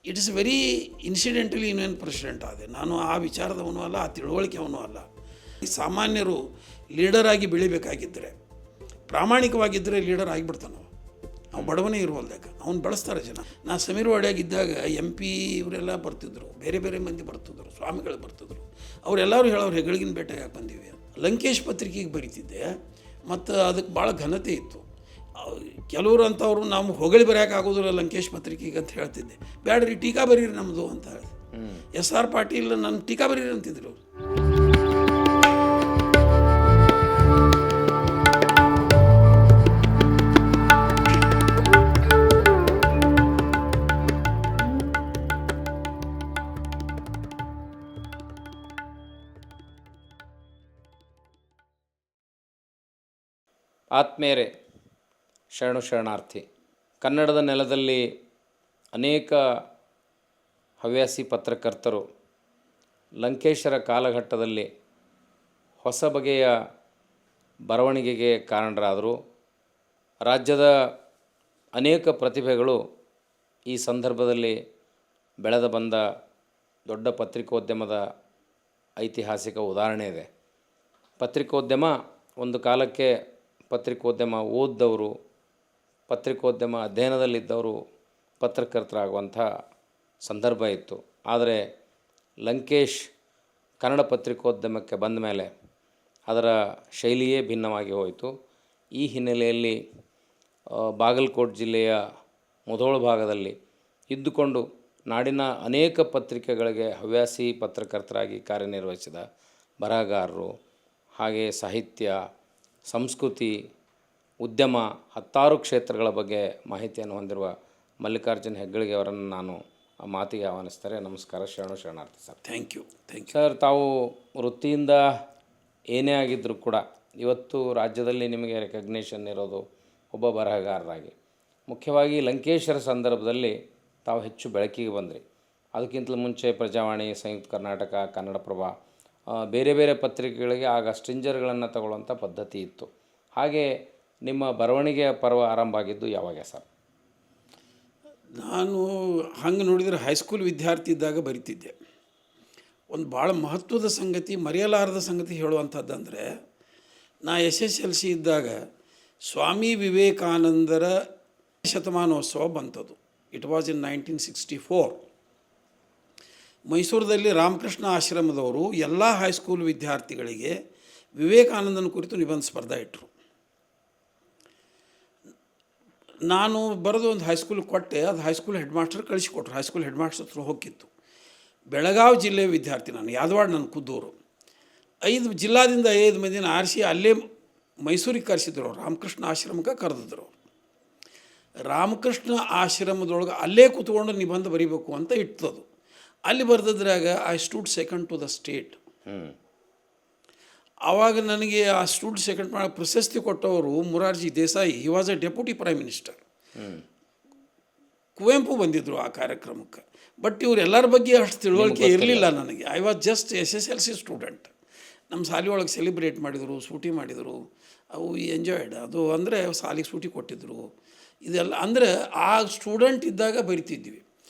It is very incidentally ಇನ್ನೇನು president ಆದೆ. ನಾನು ಆ ವಿಚಾರದವನು ಅಲ್ಲ, ಆ ತಿಳುವಳಿಕೆಯವನು ಅಲ್ಲ. ಈ ಸಾಮಾನ್ಯರು ಲೀಡರ್ ಆಗಿ ಬೆಳಿಬೇಕಾಗಿದ್ದರೆ, ಪ್ರಾಮಾಣಿಕವಾಗಿದ್ದರೆ ಲೀಡರ್ ಆಗಿಬಿಡ್ತಾನೆ. ನಾವು ಬಡವನೇ ಇರುವಲ್ದಾಗ ಅವ್ನು ಬೆಳೆಸ್ತಾರೆ ಜನ. ನಾ ಸಮೀರ್ ವಾಡ್ಯಾಗಿದ್ದಾಗ MP ಇವರೆಲ್ಲ ಬರ್ತಿದ್ರು, ಬೇರೆ ಬೇರೆ ಮಂದಿ ಬರ್ತಿದ್ರು, ಸ್ವಾಮಿಗಳು ಬರ್ತಿದ್ರು. ಅವರೆಲ್ಲರೂ ಹೇಳೋರು ಹೆಗಳಿಗಿನ ಬೇಟೆ ಯಾಕೆ ಬಂದೀವಿ. ಲಂಕೇಶ್ ಪತ್ರಿಕೆಗೆ ಬರೀತಿದ್ದೆ, ಮತ್ತು ಅದಕ್ಕೆ ಭಾಳ ಘನತೆ ಇತ್ತು. ಕೆಲವರು ಅಂಥವ್ರು ನಾವು ಹೊಗಳಿ ಬರೆಯೋಕ್ಕಾಗೋದಿಲ್ಲ ಲಂಕೇಶ್ ಪತ್ರಿಕೆಗೆ ಅಂತ ಹೇಳ್ತಿದ್ದೆ. ಬ್ಯಾಡ್ರಿ ಟೀಕಾ ಬರೀರಿ ನಮ್ಮದು ಅಂತ ಹೇಳಿ. SR ಪಾಟೀಲ್ ನನ್ನ ಟೀಕಾ ಬರೀರಿ ಅಂತಿದ್ರು. ಆತ್ಮೇರೆ ಶರಣಾರ್ಥಿ. ಕನ್ನಡದ ನೆಲದಲ್ಲಿ ಅನೇಕ ಹವ್ಯಾಸಿ ಪತ್ರಕರ್ತರು ಲಂಕೇಶರ ಕಾಲಘಟ್ಟದಲ್ಲಿ ಹೊಸ ಬಗೆಯ ಬರವಣಿಗೆಗೆ ಕಾರಣರಾದರು. ರಾಜ್ಯದ ಅನೇಕ ಪ್ರತಿಭೆಗಳು ಈ ಸಂದರ್ಭದಲ್ಲಿ ಬೆಳೆದು ಬಂದ ದೊಡ್ಡ ಪತ್ರಿಕೋದ್ಯಮದ ಐತಿಹಾಸಿಕ ಉದಾಹರಣೆ ಇದೆ. ಪತ್ರಿಕೋದ್ಯಮ ಒಂದು ಕಾಲಕ್ಕೆ ಪತ್ರಿಕೋದ್ಯಮ ಓದ್ದವರು, ಪತ್ರಿಕೋದ್ಯಮ ಅಧ್ಯಯನದಲ್ಲಿದ್ದವರು ಪತ್ರಕರ್ತರಾಗುವಂಥ ಸಂದರ್ಭ ಇತ್ತು. ಆದರೆ ಲಂಕೇಶ್ ಕನ್ನಡ ಪತ್ರಿಕೋದ್ಯಮಕ್ಕೆ ಬಂದ ಮೇಲೆ ಅದರ ಶೈಲಿಯೇ ಭಿನ್ನವಾಗಿ ಹೋಯಿತು. ಈ ಹಿನ್ನೆಲೆಯಲ್ಲಿ ಬಾಗಲಕೋಟೆ ಜಿಲ್ಲೆಯ ಮುಧೋಳ ಭಾಗದಲ್ಲಿ ಇದ್ದುಕೊಂಡು ನಾಡಿನ ಅನೇಕ ಪತ್ರಿಕೆಗಳಿಗೆ ಹವ್ಯಾಸಿ ಪತ್ರಕರ್ತರಾಗಿ ಕಾರ್ಯನಿರ್ವಹಿಸಿದ ಬರಹಗಾರರು, ಹಾಗೆ ಸಾಹಿತ್ಯ, ಸಂಸ್ಕೃತಿ, ಉದ್ಯಮ, ಹತ್ತಾರು ಕ್ಷೇತ್ರಗಳ ಬಗ್ಗೆ ಮಾಹಿತಿಯನ್ನು ಹೊಂದಿರುವ ಮಲ್ಲಿಕಾರ್ಜುನ್ ಹೆಗ್ಗಳಿಗೆ ಅವರನ್ನು ನಾನು ಆ ಮಾತಿಗೆ ಆಹ್ವಾನಿಸ್ತಾರೆ. ನಮಸ್ಕಾರ, ಶರಣಾರ್ಥಿ ಸರ್. Thank you sir. ತಾವು ವೃತ್ತಿಯಿಂದ ಏನೇ ಆಗಿದ್ದರೂ ಕೂಡ ಇವತ್ತು ರಾಜ್ಯದಲ್ಲಿ ನಿಮಗೆ ರೆಕಗ್ನೇಷನ್ ಇರೋದು ಒಬ್ಬ ಬರಹಗಾರರಾಗಿ. ಮುಖ್ಯವಾಗಿ ಲಂಕೇಶರ ಸಂದರ್ಭದಲ್ಲಿ ತಾವು ಹೆಚ್ಚು ಬೆಳಕಿಗೆ ಬಂದ್ರಿ. ಅದಕ್ಕಿಂತಲೂ ಮುಂಚೆ ಪ್ರಜಾವಾಣಿ, ಸಂಯುಕ್ತ ಕರ್ನಾಟಕ, ಕನ್ನಡಪ್ರಭ, ಬೇರೆ ಬೇರೆ ಪತ್ರಿಕೆಗಳಿಗೆ ಆಗ ಸ್ಟ್ರಿಂಜರ್ಗಳನ್ನು ತಗೊಳ್ಳುವಂಥ ಪದ್ಧತಿ ಇತ್ತು. ಹಾಗೆ ನಿಮ್ಮ ಬರವಣಿಗೆಯ ಪರ್ವ ಆರಂಭ ಆಗಿದ್ದು ಯಾವಾಗ ಸರ್? ನಾನು ಹಂಗೆ ನೋಡಿದರೆ ಹೈಸ್ಕೂಲ್ ವಿದ್ಯಾರ್ಥಿ ಇದ್ದಾಗ ಬರಿತಿದ್ದೆ. ಒಂದು ಭಾಳ ಮಹತ್ವದ ಸಂಗತಿ, ಮರೆಯಲಾರದ ಸಂಗತಿ ಹೇಳುವಂಥದ್ದಂದರೆ, ನಾ SSLC ಇದ್ದಾಗ ಸ್ವಾಮಿ ವಿವೇಕಾನಂದರ ಶತಮಾನೋತ್ಸವ ಬಂತದ್ದು. It was in 1964. ಮೈಸೂರದಲ್ಲಿ ರಾಮಕೃಷ್ಣ ಆಶ್ರಮದವರು ಎಲ್ಲ ಹೈಸ್ಕೂಲ್ ವಿದ್ಯಾರ್ಥಿಗಳಿಗೆ ವಿವೇಕಾನಂದನ ಕುರಿತು ನಿಬಂಧ ಸ್ಪರ್ಧೆ ಇಟ್ಟರು. ನಾನು ಬರೆದು ಒಂದು ಹೈಸ್ಕೂಲ್ ಕೊಟ್ಟೆ. ಅದು ಹೈಸ್ಕೂಲ್ ಹೆಡ್ ಮಾಸ್ಟರ್ ಕಳಿಸಿಕೊಟ್ರು. ಹೈಸ್ಕೂಲ್ ಹೆಡ್ ಮಾಸ್ಟರ್ ಹತ್ರ ಹೋಗಿತ್ತು. ಬೆಳಗಾವಿ ಜಿಲ್ಲೆಯ ವಿದ್ಯಾರ್ಥಿ ನಾನು, ಯಾದವಾಡ ನನ್ನ ಕುದ್ದೂರು. 5 ಜಿಲ್ಲಾದಿಂದ 5 ಮಂದಿನ ಆರಿಸಿ ಅಲ್ಲೇ ಮೈಸೂರಿಗೆ ಕರೆಸಿದ್ರು. ರಾಮಕೃಷ್ಣ ಆಶ್ರಮಕ್ಕೆ ಕರೆದಿದ್ರು. ರಾಮಕೃಷ್ಣ ಆಶ್ರಮದೊಳಗೆ ಅಲ್ಲೇ ಕೂತ್ಕೊಂಡು ನಿಬಂಧ ಬರೀಬೇಕು ಅಂತ ಇಟ್ಟದು. ಅಲ್ಲಿ ಬರೆದಿದ್ರಾಗ I stood second to the state. ಆವಾಗ ನನಗೆ ಆ ಸ್ಟೂಡ್ ಸೆಕೆಂಡ್ ಮಾಡಿ ಪ್ರಶಸ್ತಿ ಕೊಟ್ಟವರು Morarji Desai. He was a deputy prime minister. Kuvempu ಬಂದಿದ್ದರು ಆ ಕಾರ್ಯಕ್ರಮಕ್ಕೆ. ಬಟ್ ಇವರೆಲ್ಲರ ಬಗ್ಗೆ ಅಷ್ಟು ತಿಳುವಳಿಕೆ ಇರಲಿಲ್ಲ ನನಗೆ. I was just SSLC student. ನಮ್ಮ ಶಾಲೆಯೊಳಗೆ ಸೆಲಿಬ್ರೇಟ್ ಮಾಡಿದರು, ಸೂಟಿ ಮಾಡಿದರು. ಅವು ಎಂಜಾಯ್ಡ್. ಅದು ಅಂದರೆ ಶಾಲೆಗೆ ಸೂಟಿ ಕೊಟ್ಟಿದ್ದರು. ಇದೆಲ್ಲ ಅಂದರೆ ಆ ಸ್ಟೂಡೆಂಟ್ ಇದ್ದಾಗ ಬರಿತಿದ್ವಿ.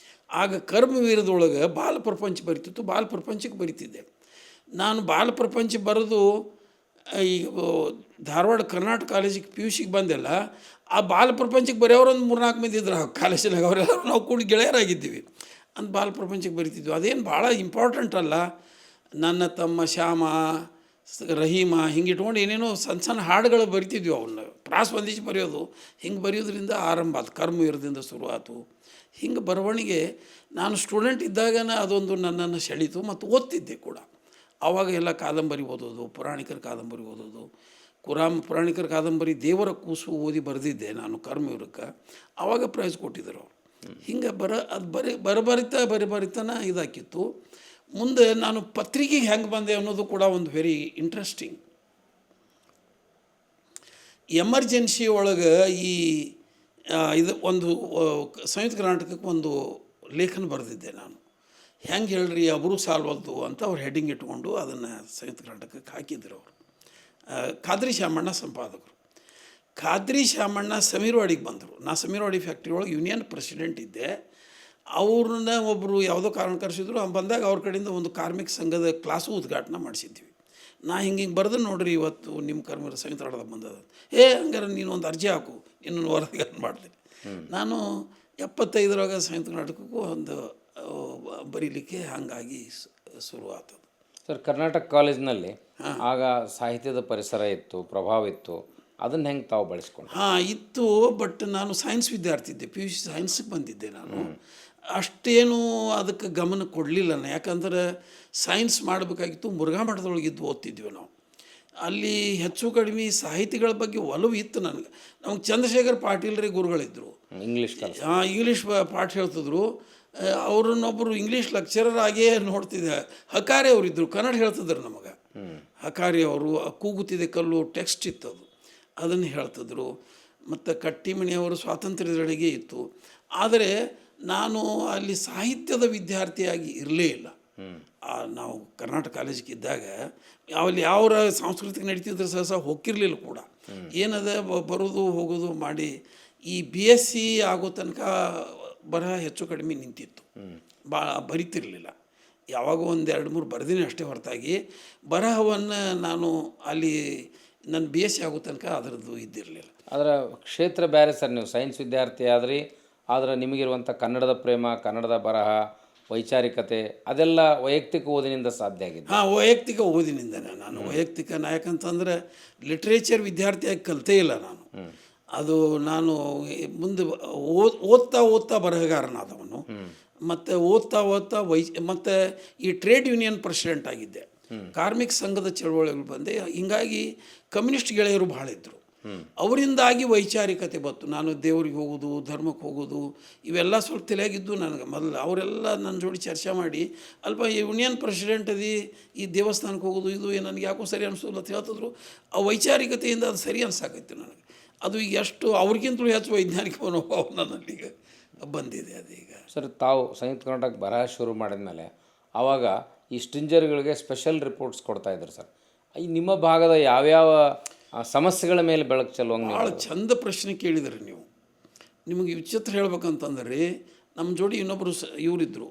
ಆಗ ಕರ್ಮವೀರದೊಳಗೆ ಬಾಲ ಪ್ರಪಂಚ ಬರಿತಿತ್ತು. ಬಾಲ ಪ್ರಪಂಚಕ್ಕೆ ಬರಿತಿದ್ದೆ ನಾನು. ಬಾಲ ಪ್ರಪಂಚ ಬರೆದು ಈಗ ಧಾರವಾಡ ಕರ್ನಾಟಕ ಕಾಲೇಜಿಗೆ PUC ಬಂದೆಲ್ಲ. ಆ ಬಾಲ ಪ್ರಪಂಚಕ್ಕೆ ಬರೆಯೋರು ಒಂದು 3-4 ಮಂದಿ ಇದ್ರು ಕಾಲೇಜಲ್ಲಿ. ಅವರೆಲ್ಲರೂ ನಾವು ಕೂಡ ಗೆಳೆಯರಾಗಿದ್ದೀವಿ ಅಂತ ಬಾಲ ಪ್ರಪಂಚಕ್ಕೆ ಬರಿತಿದ್ವಿ. ಅದೇನು ಭಾಳ ಇಂಪಾರ್ಟೆಂಟ್ ಅಲ್ಲ. ನನ್ನ ತಮ್ಮ ಶ್ಯಾಮ, ರಹೀಮ ಹಿಂಗೆ ಇಟ್ಕೊಂಡು ಏನೇನೋ ಸಣ್ಣ ಸಣ್ಣ ಹಾಡುಗಳು ಬರಿತಿದ್ವಿ. ಅವನ್ನ ಪ್ರಾಸ್ ಹೊಂದಿಸಿ ಬರೆಯೋದು. ಹಿಂಗೆ ಬರೆಯೋದ್ರಿಂದ ಆರಂಭ ಆಯ್ತು. ಕರ್ಮವೀರದಿಂದ ಶುರುವಾತು. ಹಿಂಗೆ ಬರವಣಿಗೆ ನಾನು ಸ್ಟೂಡೆಂಟ್ ಇದ್ದಾಗನ ಅದೊಂದು ನನ್ನನ್ನು ಸೆಳೀತು. ಮತ್ತು ಓದ್ತಿದ್ದೆ ಕೂಡ. ಆವಾಗ ಎಲ್ಲ ಕಾದಂಬರಿ ಓದೋದು, ಪುರಾಣಿಕರ ಕಾದಂಬರಿ ಓದೋದು. ಪುರಾಣಿಕರ ಕಾದಂಬರಿ ದೇವರ ಕೂಸು ಓದಿ ಬರೆದಿದ್ದೆ ನಾನು ಕರ್ಮವೀರಕ್ಕೆ. ಆವಾಗ ಪ್ರೈಸ್ ಕೊಟ್ಟಿದ್ದರು ಅವರು. ಹಿಂಗೆ ಅದು ಬರಿತಾನ ಇದಾಕಿತ್ತು. ಮುಂದೆ ನಾನು ಪತ್ರಿಕೆಗೆ ಹೆಂಗೆ ಬಂದೆ ಅನ್ನೋದು ಕೂಡ ಒಂದು ವೆರಿ ಇಂಟ್ರೆಸ್ಟಿಂಗ್. ಎಮರ್ಜೆನ್ಸಿ ಒಳಗೆ ಇದು ಒಂದು ಸಂಯುಕ್ತ ಕರ್ನಾಟಕಕ್ಕೆ ಒಂದು ಲೇಖನ ಬರೆದಿದ್ದೆ ನಾನು. ಹೆಂಗೆ ಹೇಳ್ರಿ ಅಬ್ರು ಸಾಲ್ವಲ್ದು ಅಂತ ಅವ್ರು ಹೆಡ್ಡಿಂಗ್ ಇಟ್ಕೊಂಡು ಅದನ್ನು ಸಂಯುಕ್ತ ಕರ್ನಾಟಕಕ್ಕೆ ಹಾಕಿದ್ರು ಅವರು. ಖಾದ್ರಿ ಶಾಮಣ್ಣ ಸಂಪಾದಕರು. ಖಾದ್ರಿ ಶಾಮಣ್ಣ ಸಮೀರ್ವಾಡಿಗೆ ಬಂದರು. ನಾ ಸಮೀರ್ವಾಡಿ ಫ್ಯಾಕ್ಟ್ರಿ ಒಳಗೆ ಯೂನಿಯನ್ ಪ್ರೆಸಿಡೆಂಟ್ ಇದ್ದೆ. ಅವ್ರನ್ನ ಒಬ್ಬರು ಯಾವುದೋ ಕಾರಣ ಕರೆಸಿದ್ರು ಬಂದಾಗ ಅವ್ರ ಕಡೆಯಿಂದ ಒಂದು ಕಾರ್ಮಿಕ ಸಂಘದ ಕ್ಲಾಸು ಉದ್ಘಾಟನೆ ಮಾಡಿಸಿದ್ವಿ. ನಾ ಹಿಂಗೆ ಬರೆದು ನೋಡ್ರಿ ಇವತ್ತು ನಿಮ್ಮ ಕರ್ಮರ ಸಂಯುಕ್ತ ಕನ್ನಡದಾಗ ಬಂದದ, ಹಂಗಾರೆ ನೀನು ಒಂದು ಅರ್ಜಿ ಹಾಕು, ಇನ್ನೊಂದು ವರದಿಗಾರ ಮಾಡ್ತೀನಿ. ನಾನು 75 ಸಂಯುಕ್ತ ಕರ್ನಾಟಕಕ್ಕೂ ಒಂದು ಬರೀಲಿಕ್ಕೆ ಹಾಗಾಗಿ ಶುರು ಆಗ್ತದೆ. ಸರ್, ಕರ್ನಾಟಕ ಕಾಲೇಜ್ನಲ್ಲಿ ಆಗ ಸಾಹಿತ್ಯದ ಪರಿಸರ ಇತ್ತು, ಪ್ರಭಾವ ಇತ್ತು, ಅದನ್ನು ಹೆಂಗೆ ತಾವು ಬಳಸ್ಕೊಂಡು? ಇತ್ತು. ಬಟ್ ನಾನು ಸೈನ್ಸ್ ವಿದ್ಯಾರ್ಥಿ ಇದ್ದೆ, PUC ಸೈನ್ಸಿಗೆ ಬಂದಿದ್ದೆ. ನಾನು ಅಷ್ಟೇನು ಅದಕ್ಕೆ ಗಮನ ಕೊಡಲಿಲ್ಲ. ಯಾಕಂದ್ರೆ ಸೈನ್ಸ್ ಮಾಡಬೇಕಾಗಿತ್ತು. ಮುರುಘಾ ಮಠದೊಳಗಿದ್ದು ಓದ್ತಿದ್ವಿ ನಾವು. ಅಲ್ಲಿ ಹೆಚ್ಚು ಕಡಿಮೆ ಸಾಹಿತಿಗಳ ಬಗ್ಗೆ ಒಲವು ಇತ್ತು ನನಗೆ. ನಮಗೆ ಚಂದ್ರಶೇಖರ್ ಪಾಟೀಲ್ರಿ ಗುರುಗಳಿದ್ದರು, ಇಂಗ್ಲೀಷ್ ಪಾಠ ಹೇಳ್ತಿದ್ರು. ಅವ್ರನ್ನೊಬ್ಬರು ಇಂಗ್ಲೀಷ್ ಲೆಕ್ಚರರ್ ಆಗಿಯೇ ನೋಡ್ತಿದ್ದೆ. ಹಕಾರಿ ಅವರಿದ್ದರು, ಕನ್ನಡ ಹೇಳ್ತಿದ್ರು ನಮಗೆ. ಹಕಾರಿ ಅವರು ಕೂಗುತ್ತಿದೆ ಕಲ್ಲು ಟೆಕ್ಸ್ಟ್ ಇತ್ತು, ಅದನ್ನು ಹೇಳ್ತಿದ್ರು. ಮತ್ತು ಕಟ್ಟಿಮಣಿಯವರು ಸ್ವಾತಂತ್ರ್ಯದೊಳಗೆ ಇತ್ತು. ಆದರೆ ನಾನು ಅಲ್ಲಿ ಸಾಹಿತ್ಯದ ವಿದ್ಯಾರ್ಥಿಯಾಗಿ ಇರಲೇ ಇಲ್ಲ. ನಾವು ಕರ್ನಾಟಕ ಕಾಲೇಜಿಗೆ ಇದ್ದಾಗ ಅಲ್ಲಿ ಯಾವ ಸಾಂಸ್ಕೃತಿಕ ನಡೀತಿದ್ರೆ ಸಹ ಹೋಗಿರಲಿಲ್ಲ ಕೂಡ. ಏನದ ಬರೋದು ಹೋಗೋದು ಮಾಡಿ ಈ BSc ಆಗೋ ತನಕ ಬರಹ ಹೆಚ್ಚು ಕಡಿಮೆ ನಿಂತಿತ್ತು, ಬರಿತಿರಲಿಲ್ಲ. ಯಾವಾಗ 1-2-3 ಬರೆದಿನಿ ಅಷ್ಟೇ ಹೊರತಾಗಿ ಬರಹವನ್ನು ನಾನು ಅಲ್ಲಿ ನನ್ನ BSc ಆಗೋ ತನಕ ಅದರದ್ದು ಇದ್ದಿರಲಿಲ್ಲ. ಅದರ ಕ್ಷೇತ್ರ ಬೇರೆ ಸರ್. ನೀವು ಸೈನ್ಸ್ ವಿದ್ಯಾರ್ಥಿ ಆದರೆ ನಿಮಗಿರುವಂಥ ಕನ್ನಡದ ಪ್ರೇಮ, ಕನ್ನಡದ ಬರಹ, ವೈಚಾರಿಕತೆ ಅದೆಲ್ಲ ವೈಯಕ್ತಿಕ ಓದಿನಿಂದ ಸಾಧ್ಯ ಆಗಿದೆ. ವೈಯಕ್ತಿಕ ಓದಿನಿಂದನೇ. ನಾನು ವೈಯಕ್ತಿಕ ಯಾಕಂತಂದರೆ ಲಿಟ್ರೇಚರ್ ವಿದ್ಯಾರ್ಥಿಯಾಗಿ ಕಲಿತೇ ಇಲ್ಲ ನಾನು. ಅದು ನಾನು ಮುಂದೆ ಓದ್ತಾ ಬರಹಗಾರನಾದವನು. ಮತ್ತು ಓದ್ತಾ ಮತ್ತು ಈ ಟ್ರೇಡ್ ಯೂನಿಯನ್ ಪ್ರೆಸಿಡೆಂಟ್ ಆಗಿದ್ದೆ. ಕಾರ್ಮಿಕ ಸಂಘದ ಚಳವಳಿಗಳು ಬಂದೆ. ಹೀಗಾಗಿ ಕಮ್ಯುನಿಸ್ಟ್ ಗೆಳೆಯರು ಭಾಳ ಇದ್ದರು. ಅವರಿಂದಾಗಿ ವೈಚಾರಿಕತೆ ಬಂತು. ನಾನು ದೇವ್ರಿಗೆ ಹೋಗೋದು, ಧರ್ಮಕ್ಕೆ ಹೋಗೋದು, ಇವೆಲ್ಲ ಸ್ವಲ್ಪ ತಲೆಯಾಗಿದ್ದು ನನಗೆ ಮೊದಲು. ಅವರೆಲ್ಲ ನನ್ನ ಜೋಡಿ ಚರ್ಚೆ ಮಾಡಿ ಅಲ್ಪ ಯೂನಿಯನ್ ಪ್ರೆಸಿಡೆಂಟ್ ಈ ದೇವಸ್ಥಾನಕ್ಕೆ ಹೋಗೋದು ಇದು ನನಗೆ ಯಾಕೋ ಸರಿ ಅನಿಸೋಲ್ಲ ಅಂತ ಹೇಳ್ತಿದ್ರು. ಆ ವೈಚಾರಿಕತೆಯಿಂದ ಅದು ಸರಿ ಅನ್ಸಾಕೈತೆ ನನಗೆ. ಅದು ಈಗ ಎಷ್ಟು ಅವ್ರಿಗಿಂತಲೂ ಹೆಚ್ಚು ವೈಜ್ಞಾನಿಕ ಮನೋಭಾವ ನನ್ನಲ್ಲೀಗ ಬಂದಿದೆ. ಅದೀಗ ಸರ್, ತಾವು ಸಂಯುಕ್ತ ಕರ್ನಾಟಕ ಬರಹ ಶುರು ಮಾಡಿದ್ಮೇಲೆ ಆವಾಗ ಈ ಸ್ಟ್ರಿಂಜರ್ಗಳಿಗೆ ಸ್ಪೆಷಲ್ ರಿಪೋರ್ಟ್ಸ್ ಕೊಡ್ತಾಯಿದ್ರು ಸರ್. ಈ ನಿಮ್ಮ ಭಾಗದ ಯಾವ್ಯಾವ ಸಮಸ್ಯೆಗಳ ಮೇಲೆ ಬೆಳಕು ಚೆಲ್ಲುವಂಗೆ? ಭಾಳ ಚಂದ ಪ್ರಶ್ನೆ ಕೇಳಿದ್ರಿ ನೀವು. ನಿಮಗೆ ವಿಚಿತ್ರ ಹೇಳ್ಬೇಕಂತಂದ್ರೆ ನಮ್ಮ ಜೋಡಿ ಇನ್ನೊಬ್ಬರು ಇವರಿದ್ದರು,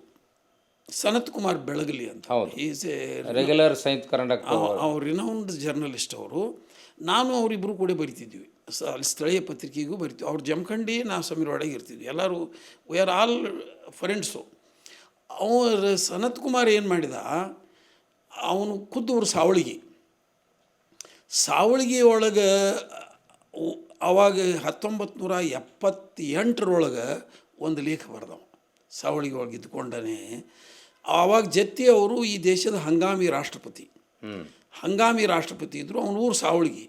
ಸನತ್ ಕುಮಾರ್ ಬೆಳಗಲಿ ಅಂತ. ಈಸ್ ಎ ರೆಗ್ಯುಲರ್ ಸಂಯುಕ್ತ ಕರ್ನಾಟಕ ಅವ್ರು ರಿನೌಂಡ್ ಜರ್ನಲಿಸ್ಟ್ ಅವರು. ನಾನು ಅವರಿಬ್ಬರು ಕೂಡ ಬರಿತಿದ್ವಿ. ಅಲ್ಲಿ ಸ್ಥಳೀಯ ಪತ್ರಿಕೆಗೂ ಬರಿತೀವಿ. ಅವ್ರು ಜಮಖಂಡಿ, ನಾವು ಸಮೀರವಾಡಗೆ ಇರ್ತಿದ್ವಿ. ಎಲ್ಲರೂ ವಿ ಆರ್ ಆಲ್ ಫ್ರೆಂಡ್ಸು. ಅವ್ರು ಸನತ್ ಕುಮಾರ್ ಏನು ಮಾಡಿದ, ಅವನು ಖುದ್ದು ಸಾವಳಗಿ ಒಳಗೆ ಅವಾಗ 1978 ಒಂದು ಲೇಖ ಬರೆದವ. ಸಾವಳಗಿ ಒಳಗೆ ಇದ್ಕೊಂಡೇ ಆವಾಗ ಜತ್ತಿ ಅವರು ಈ ದೇಶದ ಹಂಗಾಮಿ ರಾಷ್ಟ್ರಪತಿ ಇದ್ದರು. ಅವನ ಊರು ಸಾವಳಗಿ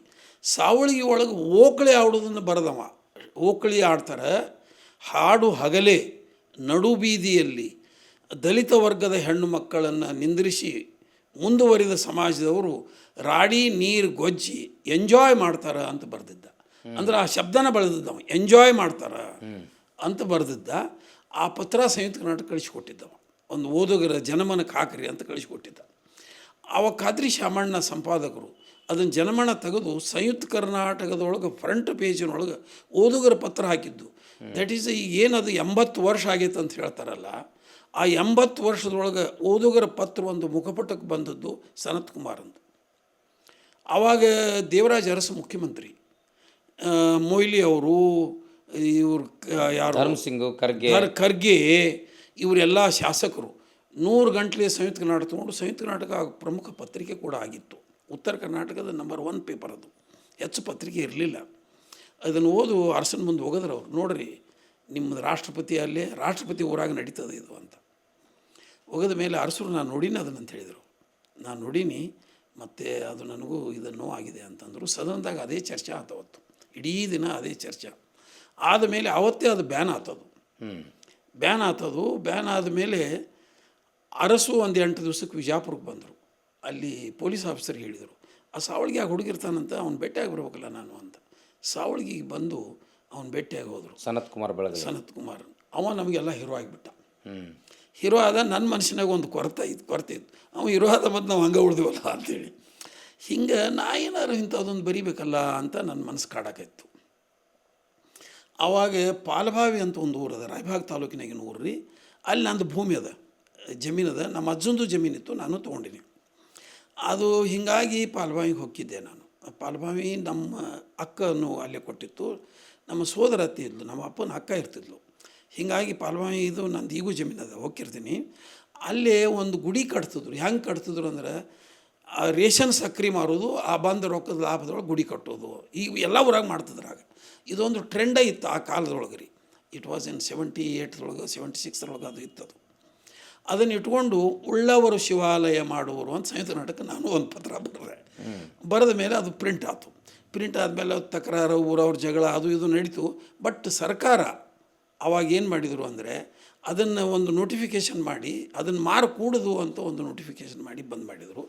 ಒಳಗೆ ಓಕಳಿ ಆಡೋದನ್ನು ಬರೆದವ. ಓಕಳಿ ಆಡ್ತಾರೆ. ಹಾಡು ಹಗಲೇ ನಡು ಬೀದಿಯಲ್ಲಿ ದಲಿತ ವರ್ಗದ ಹೆಣ್ಣು ಮಕ್ಕಳನ್ನು ನಿಂದ್ರಿಸಿ ಮುಂದುವರಿದ ಸಮಾಜದವರು ರಾಡಿ ನೀರು ಗೊಜ್ಜಿ ಎಂಜಾಯ್ ಮಾಡ್ತಾರೆ ಅಂತ ಬರೆದಿದ್ದ. ಅಂದ್ರೆ ಆ ಶಬ್ದನ ಬೆಳೆದಿದ್ದವ, ಎಂಜಾಯ್ ಮಾಡ್ತಾರೆ ಅಂತ ಬರೆದಿದ್ದ. ಆ ಪತ್ರ ಸಂಯುಕ್ತ ಕರ್ನಾಟಕ ಕಳಿಸಿಕೊಟ್ಟಿದ್ದವ. ಒಂದು ಓದುಗರ ಜನಮನಕ್ಕೆ ಹಾಕ್ರಿ ಅಂತ ಕಳಿಸಿಕೊಟ್ಟಿದ್ದ. ಆವಾಗ ಖಾದ್ರಿ ಶಾಮಣ್ಣ ಸಂಪಾದಕರು ಅದನ್ನು ಜನಮನ ತೆಗೆದು ಸಂಯುಕ್ತ ಕರ್ನಾಟಕದೊಳಗೆ ಫ್ರಂಟ್ ಪೇಜಿನೊಳಗೆ ಓದುಗರ ಪತ್ರ ಹಾಕಿದ್ದು. ದಟ್ ಈಸ್ ಈಗ ಏನದು 80 ವರ್ಷ ಆಗೈತೆ ಅಂತ ಹೇಳ್ತಾರಲ್ಲ, ಆ 80 ವರ್ಷದೊಳಗೆ ಓದುಗರ ಪತ್ರ ಒಂದು ಮುಖಪುಟಕ್ಕೆ ಬಂದದ್ದು ಸನತ್ ಕುಮಾರ್ ಅಂತ. ಆವಾಗ ದೇವರಾಜ ಅರಸು ಮುಖ್ಯಮಂತ್ರಿ, ಮೊಯ್ಲಿ ಅವರು, ಇವರು ಯಾರು ಧರ್ಮಸಿಂಗ್ ಖರ್ಗೆ, ಇವರೆಲ್ಲ ಶಾಸಕರು 100 ಗಂಟಲೆ ಸಂಯುಕ್ತ ಕರ್ನಾಟಕ ತಗೊಂಡು ಸಂಯುಕ್ತ ಕರ್ನಾಟಕ ಪ್ರಮುಖ ಪತ್ರಿಕೆ ಕೂಡ ಆಗಿತ್ತು. ಉತ್ತರ ಕರ್ನಾಟಕದ ನಂಬರ್ 1 ಪೇಪರ್ ಅದು. ಹೆಚ್ಚು ಪತ್ರಿಕೆ ಇರಲಿಲ್ಲ. ಅದನ್ನು ಓದು ಅರಸನ ಮುಂದೆ ಹೋಗಿದ್ರೆ ಅವ್ರು, ನೋಡ್ರಿ ನಿಮ್ಮದು ರಾಷ್ಟ್ರಪತಿ ಊರಾಗ ನಡೀತದೆ ಇದು ಅಂತ. ಹೋಗದ ಮೇಲೆ ಅರಸರು ನಾನು ನೋಡೀನಿ ಅದನ್ನು ಅಂತ ಹೇಳಿದರು. ನಾನು ನೋಡೀನಿ, ಮತ್ತು ಅದು ನನಗೂ ಇದನ್ನು ಆಗಿದೆ ಅಂತಂದರು. ಸದನದಾಗ ಅದೇ ಚರ್ಚೆ ಆತವತ್ತು, ಇಡೀ ದಿನ ಅದೇ ಚರ್ಚೆ ಆದಮೇಲೆ ಅವತ್ತೇ ಅದು ಬ್ಯಾನ್ ಆತದು. ಬ್ಯಾನ್ ಆದಮೇಲೆ ಅರಸು ಒಂದು 8 ದಿವಸಕ್ಕೆ ವಿಜಾಪುರಕ್ಕೆ ಬಂದರು. ಅಲ್ಲಿ ಪೊಲೀಸ್ ಆಫೀಸರ್ಗೆ ಹೇಳಿದರು, ಆ ಸಾವಳಿಗೆ ಆಗ ಹುಡುಗಿರ್ತಾನಂತ, ಅವ್ನು ಭೇಟಿಯಾಗಿ ಬರ್ಬೇಕಲ್ಲ ನಾನು ಅಂತ. ಸಾವಳಿಗೆ ಬಂದು ಅವ್ನು ಭೇಟಿಯಾಗಿ ಹೋದರು. ಸನತ್ ಕುಮಾರ್ ಅವ ನಮಗೆಲ್ಲ ಹೀರೋ ಆಗಿಬಿಟ್ಟ. ಹೀರೋ ಆದ. ನನ್ನ ಮನುಷ್ಯನಾಗ ಒಂದು ಕೊರತೆ ಇತ್ತು. ಅವ ಹೀರೋ ಆದ ಮತ್ತು ನಾವು ಹಂಗೆ ಉಳಿದಿವಲ್ಲ ಅಂಥೇಳಿ. ಹಿಂಗೆ ನಾ ಏನಾರು ಇಂಥದ್ದೊಂದು ಬರಿಬೇಕಲ್ಲ ಅಂತ ನನ್ನ ಮನಸ್ಸು ಕಾಡಾಕಿತ್ತು. ಆವಾಗ ಪಾಲಭಾವಿ ಅಂತ ಒಂದು ಊರದ ರಾಯಭಾಗ ತಾಲೂಕಿನಾಗಿನ ಊರು ರೀ. ಅಲ್ಲಿ ನಂದು ಭೂಮಿ ಅದ, ಜಮೀನದ, ನಮ್ಮ ಅಜ್ಜಂದು ಜಮೀನಿತ್ತು, ನಾನು ತೊಗೊಂಡಿನಿ. ಅದು ಹೀಗಾಗಿ ಪಾಲ್ಬಾವಿಗೆ ಹೋಗಿದ್ದೆ ನಾನು. ಪಾಲ್ಬಾವಿ ನಮ್ಮ ಅಕ್ಕನು ಅಲ್ಲೇ ಕೊಟ್ಟಿತ್ತು, ನಮ್ಮ ಸೋದರ ಅತ್ತಿ ಇದ್ಲು, ನಮ್ಮ ಅಪ್ಪನ ಅಕ್ಕ ಇರ್ತಿದ್ಲು. ಹೀಗಾಗಿ ಪಾಲ್ಬಾವಿ ಇದು ನಂದು ಈಗೂ ಜಮೀನದ, ಹೋಗಿರ್ತೀನಿ. ಅಲ್ಲೇ ಒಂದು ಗುಡಿ ಕಟ್ತಿದ್ರು. ಹೆಂಗೆ ಕಟ್ತಿದ್ರು ಅಂದ್ರೆ, ಆ ರೇಷನ್ ಸಕ್ರೆ ಮಾರೋದು, ಆ ಬಂದ ರೊಕ್ಕದ ಲಾಭದೊಳಗೆ ಗುಡಿ ಕಟ್ಟೋದು, ಈಗ ಎಲ್ಲ ಊರಾಗ ಮಾಡ್ತಿದ್ರು. ಆಗ ಇದೊಂದು ಟ್ರೆಂಡೇ ಇತ್ತು ಆ ಕಾಲದೊಳಗೆ ರೀ. ಇಟ್ ವಾಸ್ ಇನ್ 78 76 ಅದು ಇತ್ತದು. ಅದನ್ನು ಇಟ್ಕೊಂಡು ಉಳ್ಳವರು ಶಿವಾಲಯ ಮಾಡುವರು ಅಂತ ಸಂಯುಕ್ತ ನಾಟಕ ನಾನು ಒಂದು ಪತ್ರ ಬರೆದೆ. ಬರೆದ ಮೇಲೆ ಅದು ಪ್ರಿಂಟ್ ಆಯಿತು. ಪ್ರಿಂಟ್ ಆದಮೇಲೆ ತಕರಾರು, ಊರವ್ರ ಜಗಳ, ಅದು ಇದು ನಡೀತು. ಬಟ್ ಸರ್ಕಾರ ಅವಾಗ ಏನು ಮಾಡಿದರು ಅಂದರೆ, ಅದನ್ನು ಒಂದು ನೋಟಿಫಿಕೇಷನ್ ಮಾಡಿ ಅದನ್ನು ಕೂಡದು ಅಂತ ಒಂದು ನೋಟಿಫಿಕೇಷನ್ ಮಾಡಿ ಬಂದ್ ಮಾಡಿದರು.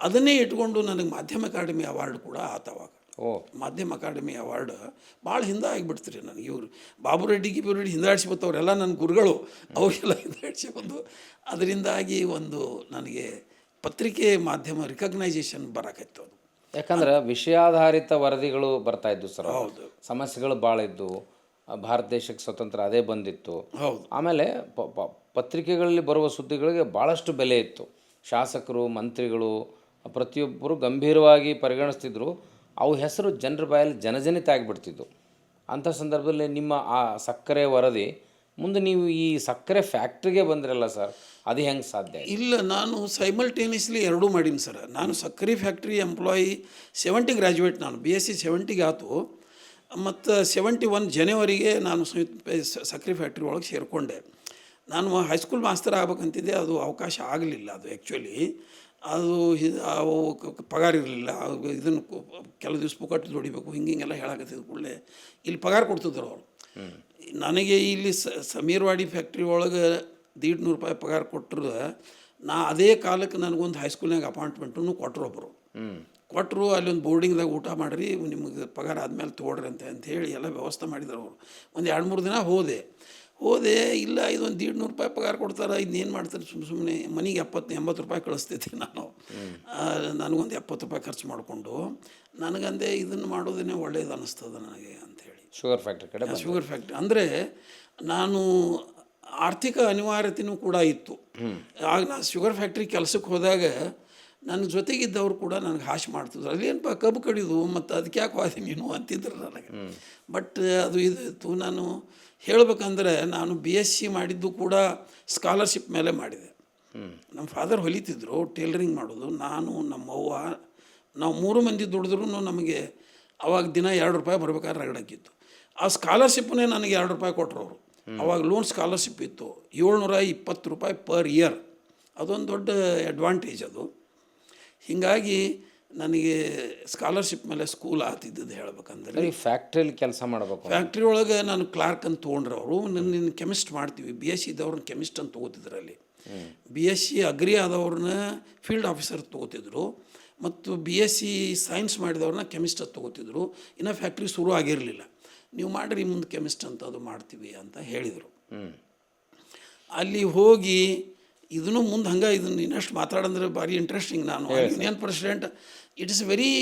ಅದನ್ನೇ ಇಟ್ಕೊಂಡು ನನಗೆ ಮಾಧ್ಯಮ ಅಕಾಡೆಮಿ ಅವಾರ್ಡ್ ಕೂಡ ಆತವಾಗ. ಮಾಧ್ಯಮ ಅಕಾಡೆಮಿ ಅವಾರ್ಡ್ ಭಾಳ ಹಿಂದೆ ಆಗಿಬಿಡ್ತೀರಿ ನನಗೆ. ಇವರು ಬಾಬುರೆಡ್ಡಿ ಗಿಬುರೆಡ್ಡಿ ಹಿಂದಾಡಿಸಿ ಬಂತವರೆಲ್ಲ ನನ್ನ ಗುರುಗಳು, ಅವರೆಲ್ಲ ಹಿಂದಾಡಿಸಿ ಬಂದು ಅದರಿಂದಾಗಿ ಒಂದು ನನಗೆ ಪತ್ರಿಕೆ ಮಾಧ್ಯಮ ರಿಕಗ್ನೈಸೇಷನ್ ಬರೋಕೈತು. ಅದು ಯಾಕಂದ್ರೆ ವಿಷಯಾಧಾರಿತ ವರದಿಗಳು ಬರ್ತಾಯಿದ್ದು ಸರ್. ಹೌದು, ಸಮಸ್ಯೆಗಳು ಭಾಳ ಇದ್ದವು. ಭಾರತ ದೇಶಕ್ಕೆ ಸ್ವತಂತ್ರ ಅದೇ ಬಂದಿತ್ತು. ಹೌದು. ಆಮೇಲೆ ಪತ್ರಿಕೆಗಳಲ್ಲಿ ಬರುವ ಸುದ್ದಿಗಳಿಗೆ ಭಾಳಷ್ಟು ಬೆಲೆ ಇತ್ತು. ಶಾಸಕರು, ಮಂತ್ರಿಗಳು ಪ್ರತಿಯೊಬ್ಬರು ಗಂಭೀರವಾಗಿ ಪರಿಗಣಿಸ್ತಿದ್ರು. ಅವು ಹೆಸರು ಜನರ ಬಾಯಲ್ಲಿ ಜನಜನಿತ ಆಗಿಬಿಡ್ತಿದ್ದು. ಅಂಥ ಸಂದರ್ಭದಲ್ಲಿ ನಿಮ್ಮ ಆ ಸಕ್ಕರೆ ವರದಿ ಮುಂದೆ ನೀವು ಈ ಸಕ್ಕರೆ ಫ್ಯಾಕ್ಟ್ರಿಗೆ ಬಂದ್ರಲ್ಲ ಸರ್, ಅದು ಹೆಂಗೆ ಸಾಧ್ಯ? ಇಲ್ಲ, ನಾನು ಸೈಮಲ್ಟೇನಿಯಸ್ಲಿ ಎರಡೂ ಮಾಡೀನಿ ಸರ್. ನಾನು ಸಕ್ಕರೆ ಫ್ಯಾಕ್ಟ್ರಿ ಎಂಪ್ಲಾಯಿ 70 ಗ್ರ್ಯಾಜುಯೇಟ್. ನಾನು BSc 70 ಆಯಿತು. ಮತ್ತು 71 ಜನವರಿಗೆ ನಾನು ಸಕ್ಕರೆ ಫ್ಯಾಕ್ಟ್ರಿ ಒಳಗೆ ಸೇರಿಕೊಂಡೆ. ನಾನು ಹೈಸ್ಕೂಲ್ ಮಾಸ್ತರ್ ಆಗ್ಬೇಕಂತಿದ್ದೆ, ಅದು ಅವಕಾಶ ಆಗಲಿಲ್ಲ. ಅದು ಆ್ಯಕ್ಚುಲಿ ಅದು ಅವು ಪಗಾರ ಇರಲಿಲ್ಲ. ಇದನ್ನು ಕೆಲವು ದಿವಸ ಪುಕ್ಕಟ್ಟು ದುಡಿಬೇಕು, ಹಿಂಗೆಲ್ಲ ಹೇಳಕತ್ತಿದ್ದು ಕೂಡಲೇ ಇಲ್ಲಿ ಪಗಾರ ಕೊಡ್ತಿದ್ರು ಅವರು. ನನಗೆ ಇಲ್ಲಿ ಸಮೀರ್ವಾಡಿ ಫ್ಯಾಕ್ಟ್ರಿ ಒಳಗೆ 150 ರೂಪಾಯಿ ಪಗಾರ ಕೊಟ್ಟರು. ನಾ ಅದೇ ಕಾಲಕ್ಕೆ ನನಗೊಂದು ಹೈಸ್ಕೂಲ್ನಾಗ ಅಪಾಯಿಂಟ್ಮೆಂಟನ್ನು ಕೊಟ್ಟರು. ಒಬ್ಬರು ಕೊಟ್ಟರು, ಅಲ್ಲಿ ಒಂದು ಬೋರ್ಡಿಂಗ್ದಾಗ ಊಟ ಮಾಡಿರಿ, ನಿಮಗೆ ಪಗಾರ ಆದಮೇಲೆ ತೊಗೊಳ್ರಿ ಅಂತ ಹೇಳಿ ಎಲ್ಲ ವ್ಯವಸ್ಥೆ ಮಾಡಿದ್ರು ಅವರು. ಒಂದು 2-3 ದಿನ ಹೋದೆ. ಇಲ್ಲ, ಇದೊಂದು 150 ರೂಪಾಯಿ ಪಗಾರ ಕೊಡ್ತಾರೆ, ಇದನ್ನೇನು ಮಾಡ್ತಾರೆ, ಸುಮ್ಮನೆ ಮನೆಗೆ 70-80 ರೂಪಾಯಿ ಕಳಿಸ್ತೈತಿ. ನನಗೊಂದು 70 ರೂಪಾಯಿ ಖರ್ಚು ಮಾಡಿಕೊಂಡು ನನಗಂದೆ ಇದನ್ನು ಮಾಡೋದೇ ಒಳ್ಳೇದು ಅನ್ನಿಸ್ತದೆ ನನಗೆ ಅಂಥೇಳಿ ಶುಗರ್ ಫ್ಯಾಕ್ಟ್ರಿ ಕಡೆ. ಶುಗರ್ ಫ್ಯಾಕ್ಟ್ರಿ ಅಂದರೆ ನಾನು ಆರ್ಥಿಕ ಅನಿವಾರ್ಯತೆಯೂ ಕೂಡ ಇತ್ತು. ಆಗ ನಾನು ಶುಗರ್ ಫ್ಯಾಕ್ಟ್ರಿ ಕೆಲಸಕ್ಕೆ ಹೋದಾಗ ನನ್ನ ಜೊತೆಗಿದ್ದವರು ಕೂಡ ನನಗೆ ಹಾಶ್ ಮಾಡ್ತಿದ್ರು, ಅದೇನಪ್ಪ ಕಬ್ಬು ಕಡಿದು ಮತ್ತು ಅದಕ್ಕೆ ಯಾಕೆ ಹೋದೆ ನೀನು ಅಂತಿದ್ರು ನನಗೆ. ಬಟ್ ಅದು ಇತ್ತು. ನಾನು ಹೇಳ್ಬೇಕಂದ್ರೆ ನಾನು BSc ಮಾಡಿದ್ದು ಕೂಡ ಸ್ಕಾಲರ್ಶಿಪ್ ಮೇಲೆ ಮಾಡಿದೆ. ನಮ್ಮ ಫಾದರ್ ಹೊಲಿತಿದ್ರು, ಟೇಲರಿಂಗ್ ಮಾಡೋದು. ನಾನು, ನಮ್ಮವ್ವ, ನಾವು 3 ಮಂದಿ ದುಡಿದ್ರೂ ನಮಗೆ ಅವಾಗ ದಿನ 2 ರೂಪಾಯಿ ಬರ್ಬೇಕಾದ್ರೆ ರಗಡಕ್ಕಿತ್ತು. ಆ ಸ್ಕಾಲರ್ಶಿಪ್ಪನ್ನೇ ನನಗೆ 2 ರೂಪಾಯಿ ಕೊಟ್ಟರು ಅವರು. ಅವಾಗ ಲೋನ್ ಸ್ಕಾಲರ್ಶಿಪ್ ಇತ್ತು, 720 ರೂಪಾಯಿ ಪರ್ ಇಯರ್. ಅದೊಂದು ದೊಡ್ಡ ಅಡ್ವಾಂಟೇಜ್ ಅದು. ಹೀಗಾಗಿ ನನಗೆ ಸ್ಕಾಲರ್ಶಿಪ್ ಮೇಲೆ ಸ್ಕೂಲ್ ಆತಿದ್ದದ್ದು ಹೇಳ್ಬೇಕಂದ್ರೆ. ಫ್ಯಾಕ್ಟ್ರಿಯಲ್ಲಿ ಕೆಲಸ ಮಾಡಬೇಕು. ಫ್ಯಾಕ್ಟ್ರಿ ಒಳಗೆ ನಾನು ಕ್ಲಾರ್ಕ್ ಅಂತ ತೊಗೊಂಡ್ರೆ ಅವರು ನಿನ್ನ ಕೆಮಿಸ್ಟ್ ಮಾಡ್ತೀವಿ. BSc ಇದ್ದವ್ರನ್ನ ಕೆಮಿಸ್ಟ್ ಅಂತ ತೊಗೋತಿದ್ರು. ಅಲ್ಲಿ BSc ಅಗ್ರಿ ಆದವ್ರನ್ನ ಫೀಲ್ಡ್ ಆಫೀಸರ್ ತೊಗೋತಿದ್ರು, ಮತ್ತು BSc ಸೈನ್ಸ್ ಮಾಡಿದವ್ರನ್ನ ಕೆಮಿಸ್ಟ್ ಅಂತ ತೊಗೋತಿದ್ರು. ಇನ್ನು ಫ್ಯಾಕ್ಟ್ರಿ ಶುರು ಆಗಿರಲಿಲ್ಲ. ನೀವು ಮಾಡಿರಿ ಮುಂದೆ ಕೆಮಿಸ್ಟ್ ಅಂತ ಅದು ಮಾಡ್ತೀವಿ ಅಂತ ಹೇಳಿದರು. ಅಲ್ಲಿ ಹೋಗಿ ಇದನ್ನು ಮುಂದೆ ಹಂಗೆ ಇದನ್ನು ಇನ್ನಷ್ಟು ಮಾತಾಡಂದ್ರೆ ಭಾರಿ ಇಂಟ್ರೆಸ್ಟಿಂಗ್. ನಾನು union president, it is very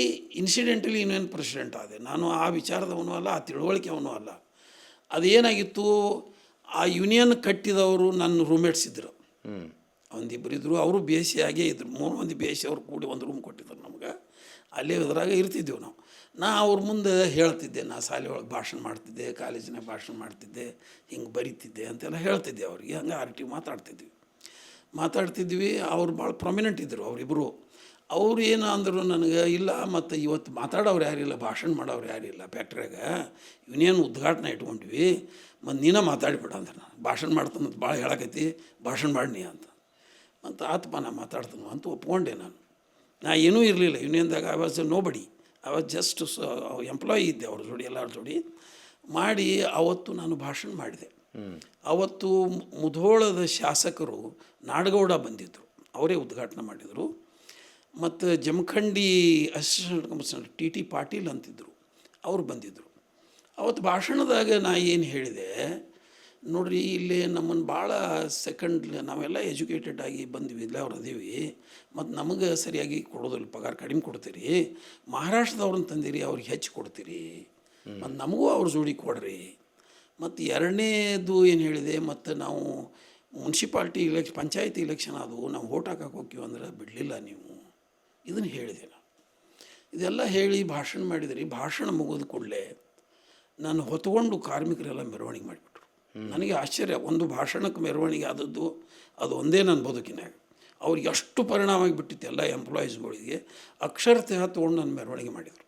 incidentally union president ಆದೆ. ನಾನು ಆ ವಿಚಾರದವನು ಅಲ್ಲ, ಆ ತಿಳುವಳಿಕೆಯವನು ಅಲ್ಲ. ಅದೇನಾಗಿತ್ತು, ಆ ಯೂನಿಯನ್ ಕಟ್ಟಿದವರು ನನ್ನ ರೂಮ್ಮೇಟ್ಸ್ ಇದ್ದರು. ಒಂದಿಬ್ಬರು ಇದ್ದರು, ಅವರು BSc ಆಗೇ ಇದ್ದರು. 3 ಮಂದಿ BSc ಅವ್ರು ಕೂಡಿ ಒಂದು ರೂಮ್ ಕೊಟ್ಟಿದ್ರು ನಮ್ಗೆ. ಅಲ್ಲೇ ಅದ್ರಾಗ ಇರ್ತಿದ್ದೆವು ನಾವು. ಅವ್ರ ಮುಂದೆ ಹೇಳ್ತಿದ್ದೆ, ನಾ ಶಾಲೆ ಒಳಗೆ ಭಾಷಣ ಮಾಡ್ತಿದ್ದೆ, ಕಾಲೇಜಿನಾಗ ಭಾಷಣ ಮಾಡ್ತಿದ್ದೆ, ಹಿಂಗೆ ಬರೀತಿದ್ದೆ ಅಂತೆಲ್ಲ ಹೇಳ್ತಿದ್ದೆ ಅವ್ರಿಗೆ. ಹಂಗೆ RT ಮಾತಾಡ್ತಿದ್ವಿ. ಅವ್ರು ಭಾಳ ಪ್ರೊಮಿನೆಂಟ್ ಇದ್ದರು ಅವರಿಬ್ಬರು. ಅವ್ರು ಏನು ಅಂದರು ನನಗೆ, ಇಲ್ಲ ಮತ್ತು ಇವತ್ತು ಮಾತಾಡೋರು ಯಾರಿಲ್ಲ, ಭಾಷಣ ಮಾಡೋರು ಯಾರಿಲ್ಲ ಫ್ಯಾಕ್ಟ್ರಿಯಾಗ, ಯೂನಿಯನ್ ಉದ್ಘಾಟನೆ ಇಟ್ಕೊಂಡ್ವಿ, ಮತ್ತು ನೀನೇ ಮಾತಾಡಿಬಿಡ ಅಂದ್ರೆ. ನಾನು ಭಾಷಣ ಮಾಡ್ತಾನಂತ ಭಾಳ ಹೇಳಕೈತಿ, ಭಾಷಣ ಮಾಡಿ ಅಂತ. ಮತ್ತು ಆತಪ್ಪ ನಾ ಮಾತಾಡ್ತಾನೆ ಅಂತ ಒಪ್ಕೊಂಡೆ. ನಾ ಏನೂ ಇರಲಿಲ್ಲ ಯೂನಿಯನ್ದಾಗ. I was nobody. I was just employee ಇದ್ದೆ ಅವ್ರ ಜೋಡಿ, ಎಲ್ಲರ ಜೋಡಿ ಮಾಡಿ ಅವತ್ತು ನಾನು ಭಾಷಣ ಮಾಡಿದೆ. ಅವತ್ತು ಮುಧೋಳದ ಶಾಸಕರು ನಾಡಗೌಡ ಬಂದಿದ್ದರು, ಅವರೇ ಉದ್ಘಾಟನೆ ಮಾಡಿದರು. ಮತ್ತು Jamkhandi assistant commissioner TT Patil ಅಂತಿದ್ದರು, ಅವ್ರು ಬಂದಿದ್ದರು. ಅವತ್ತು ಭಾಷಣದಾಗ ನಾ ಏನು ಹೇಳಿದೆ ನೋಡ್ರಿ, ಇಲ್ಲಿ ನಮ್ಮನ್ನು ಭಾಳ ನಾವೆಲ್ಲ ಎಜುಕೇಟೆಡ್ ಆಗಿ ಬಂದ್ವಿ, ಇಲ್ಲ ಅವ್ರು ಅದೀವಿ, ಮತ್ತು ನಮಗೆ ಸರಿಯಾಗಿ ಕೊಡೋದಿಲ್ಲ, ಪಗಾರ ಕಡಿಮೆ ಕೊಡ್ತೀರಿ. ಮಹಾರಾಷ್ಟ್ರದವ್ರನ್ನ ತಂದಿರಿ, ಅವ್ರಿಗೆ ಹೆಚ್ಚು ಕೊಡ್ತೀರಿ, ಮತ್ತು ನಮಗೂ ಅವ್ರ ಜೋಡಿ ಕೊಡ್ರಿ. ಮತ್ತು ಎರಡನೇದು ಏನು ಹೇಳಿದೆ, ಮತ್ತು ನಾವು ಮುನ್ಸಿಪಾಲ್ಟಿ ಪಂಚಾಯತಿ ಇಲೆಕ್ಷನ್ ಅದು ನಾವು ಓಟ್ ಹಾಕಕ್ಕೆ ಹೋಗ್ತೀವಿ ಅಂದ್ರೆ ಬಿಡಲಿಲ್ಲ ನೀವು, ಇದನ್ನು ಹೇಳಿದೆ ನಾನು. ಇದೆಲ್ಲ ಹೇಳಿ ಭಾಷಣ ಮಾಡಿದ್ರಿ. ಭಾಷಣ ಮುಗಿದ ಕೂಡಲೇ ನಾನು ಹೊತ್ಕೊಂಡು ಕಾರ್ಮಿಕರೆಲ್ಲ ಮೆರವಣಿಗೆ ಮಾಡಿಬಿಟ್ರು. ನನಗೆ ಆಶ್ಚರ್ಯ, ಒಂದು ಭಾಷಣಕ್ಕೆ ಮೆರವಣಿಗೆ ಆದದ್ದು ಅದು ಒಂದೇ ನನ್ನ ಬದುಕಿನಾಗ. ಅವ್ರಿಗೆ ಎಷ್ಟು ಪರಿಣಾಮ ಆಗಿಬಿಟ್ಟಿತ್ತು ಎಲ್ಲ ಎಂಪ್ಲಾಯೀಸ್ಗಳಿಗೆ. ಅಕ್ಷರತಃ ತೊಗೊಂಡು ನನ್ನ ಮೆರವಣಿಗೆ ಮಾಡಿದರು,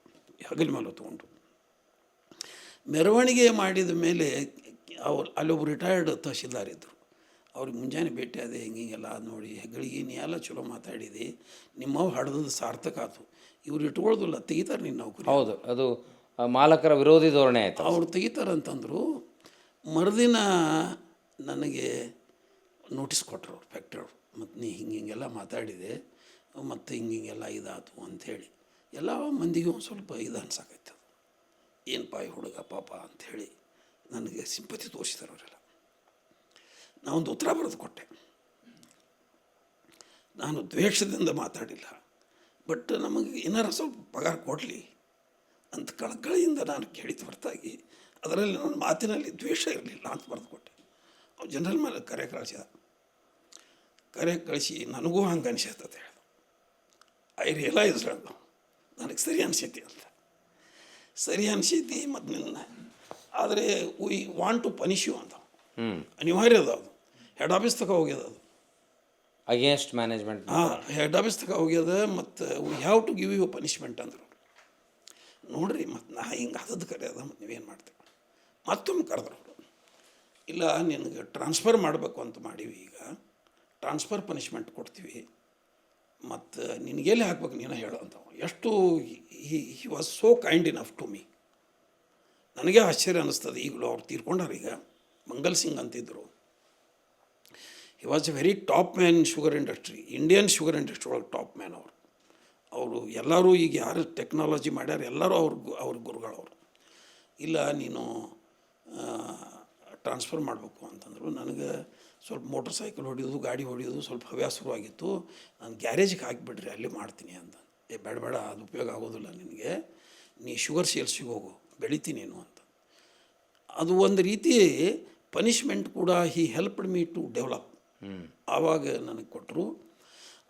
ಹಗಲ ಮೇಲೆ ತೊಗೊಂಡು ಮೆರವಣಿಗೆ ಮಾಡಿದ ಮೇಲೆ ಅವ್ರು ಅಲ್ಲೊಬ್ಬರು ರಿಟೈರ್ಡ್ ತಹಶೀಲ್ದಾರ್ ಇದ್ದರು. ಅವ್ರಿಗೆ ಮುಂಜಾನೆ ಭೇಟಿ ಅದೇ ಹಿಂಗೆಲ್ಲ ನೋಡಿ, ಹೆಗಳಿಗೆ ನೀ ಎಲ್ಲ ಚಲೋ ಮಾತಾಡಿದಿ, ನಿಮ್ಮವು ಹಡ್ದದ್ದು ಸಾರ್ಥಕ ಆಯ್ತು, ಇವ್ರು ಇಟ್ಕೊಳ್ದಿಲ್ಲ ತೆಗಿತಾರೆ ನಿನ್ನ ನೌಕರಿ. ಹೌದು, ಅದು ಮಾಲಕರ ವಿರೋಧಿ ಧೋರಣೆ ಆಯಿತು. ಅವ್ರು ತೆಗಿತಾರಂತಂದರು. ಮರುದಿನ ನನಗೆ ನೋಟಿಸ್ ಕೊಟ್ಟರು ಅವ್ರು ಫ್ಯಾಕ್ಟ್ರಿಯವರು, ಮತ್ತು ನೀ ಹಿಂಗೆಲ್ಲ ಮಾತಾಡಿದೆ ಮತ್ತು ಹಿಂಗೆಲ್ಲ ಇದಾಯ್ತು ಅಂಥೇಳಿ. ಎಲ್ಲ ಮಂದಿಗೆ ಒಂದು ಸ್ವಲ್ಪ ಇದು ಅನ್ಸಾಕೈತೆ, ಏನಪ್ಪ ಈ ಹುಡುಗ ಪಾಪ ಅಂಥೇಳಿ ನನಗೆ ಸಿಂಪತಿ ತೋರಿಸಿದ್ದಾರೆ ಅವರೆಲ್ಲ. ನಾವೊಂದು ಉತ್ತರ ಬರೆದು ಕೊಟ್ಟೆ, ನಾನು ದ್ವೇಷದಿಂದ ಮಾತಾಡಿಲ್ಲ, ಬಟ್ ನಮಗೆ ಏನಾರ ಸ್ವಲ್ಪ ಪಗಾರ ಕೊಡಲಿ ಅಂತ ಕಳಕಳಿಯಿಂದ ನಾನು ಕೇಳಿದ ಹೊರತಾಗಿ ಅದರಲ್ಲಿ ನನ್ನ ಮಾತಿನಲ್ಲಿ ದ್ವೇಷ ಇರಲಿಲ್ಲ ಅಂತ ಬರೆದು ಕೊಟ್ಟೆ. ಅವ್ನು ಜನರಲ್ ಮೇಲೆ ಕರೆ ಕಳಿಸಿದ. ಕರೆ ಕಳಿಸಿ ನನಗೂ ಹಂಗೆ ಅನಿಸೈತೆ ಹೇಳ್ದು. ಐ ರಿಯಲೈಸ್ ಹೇಳ್ದು ನನಗೆ ಸರಿ ಅನಿಸೈತಿ ಅಂತ. ಸರಿ ಅನಿಸೈತಿ ಮತ್ತು ನಿನ್ನ, ಆದರೆ we want to punish you ಅಂತ ಅನಿವಾರ್ಯ ಅದ. ಅದು ಹೆಡ್ ಆಫೀಸ್ ತಗ ಹೋಗ್ಯದ, ಅದು ಅಗೇನ್ಸ್ಟ್ ಮ್ಯಾನೇಜ್ಮೆಂಟ್. ಹೆಡ್ ಆಫೀಸ್ ತಗ ಹೋಗ್ಯದ. ಮತ್ತು we have to give you punishment ಅಂದರು. ನೋಡ್ರಿ ಮತ್ತು ನಾ ಹಿಂಗೆ ಆದದ್ದು ಕರೆ ಅದ, ಮತ್ತು ನೀವೇನು ಮಾಡ್ತೀವಿ. ಮತ್ತೊಮ್ಮೆ ಕರೆದ್ರು ಅವರು, ಇಲ್ಲ ನಿನಗೆ ಟ್ರಾನ್ಸ್ಫರ್ ಮಾಡಬೇಕು ಅಂತ ಮಾಡೀವಿ, ಈಗ ಟ್ರಾನ್ಸ್ಫರ್ ಪನಿಷ್ಮೆಂಟ್ ಕೊಡ್ತೀವಿ, ಮತ್ತು ನಿನಗೆಲ್ಲಿ ಹಾಕ್ಬೇಕು ನೀನು ಹೇಳು ಅಂತ. ಎಷ್ಟು he was so kind enough to me. ನನಗೆ ಆಶ್ಚರ್ಯ ಅನ್ನಿಸ್ತದೆ. ಈಗಲೂ ಅವ್ರು ತೀರ್ಕೊಂಡಾರ. ಈಗ ಮಂಗಲ್ ಸಿಂಗ್ ಅಂತಿದ್ದರು. ಹಿ was A very top man in sugar industry, Indian sugar industry ಒಳಗೆ ಟಾಪ್ ಮ್ಯಾನ್ ಅವರು ಎಲ್ಲರೂ ಈಗ ಯಾರು ಟೆಕ್ನಾಲಜಿ ಮಾಡ್ಯಾರ ಎಲ್ಲರೂ ಅವ್ರ ಗುರುಗಳವರು. ಇಲ್ಲ ನೀನು ಟ್ರಾನ್ಸ್ಫರ್ ಮಾಡಬೇಕು ಅಂತಂದರು. ನನಗೆ ಸ್ವಲ್ಪ ಮೋಟ್ರ್ ಸೈಕಲ್ ಹೊಡಿಯೋದು, ಗಾಡಿ ಹೊಡಿಯೋದು ಸ್ವಲ್ಪ ಹವ್ಯಾಸ ಶುರುವಾಗಿತ್ತು. ನಾನು ಗ್ಯಾರೇಜಿಗೆ ಹಾಕಿಬಿಡ್ರಿ, ಅಲ್ಲಿ ಮಾಡ್ತೀನಿ ಅಂತ. ಬೇಡ ಅದು ಉಪಯೋಗ ಆಗೋದಿಲ್ಲ ನಿನಗೆ, ನೀ ಶುಗರ್ ಸೇಲ್ಸಿಗೆ ಹೋಗು, ಬೆಳಿತೀನಿ ನೀನು ಅಂತ. ಅದು ಒಂದು ರೀತಿ ಪನಿಷ್ಮೆಂಟ್ ಕೂಡ. ಹಿ ಹೆಲ್ಪ್ಡ್ ಮೀ ಟು ಡೆವಲಪ್. ಆವಾಗ ನನಗೆ ಕೊಟ್ಟರು.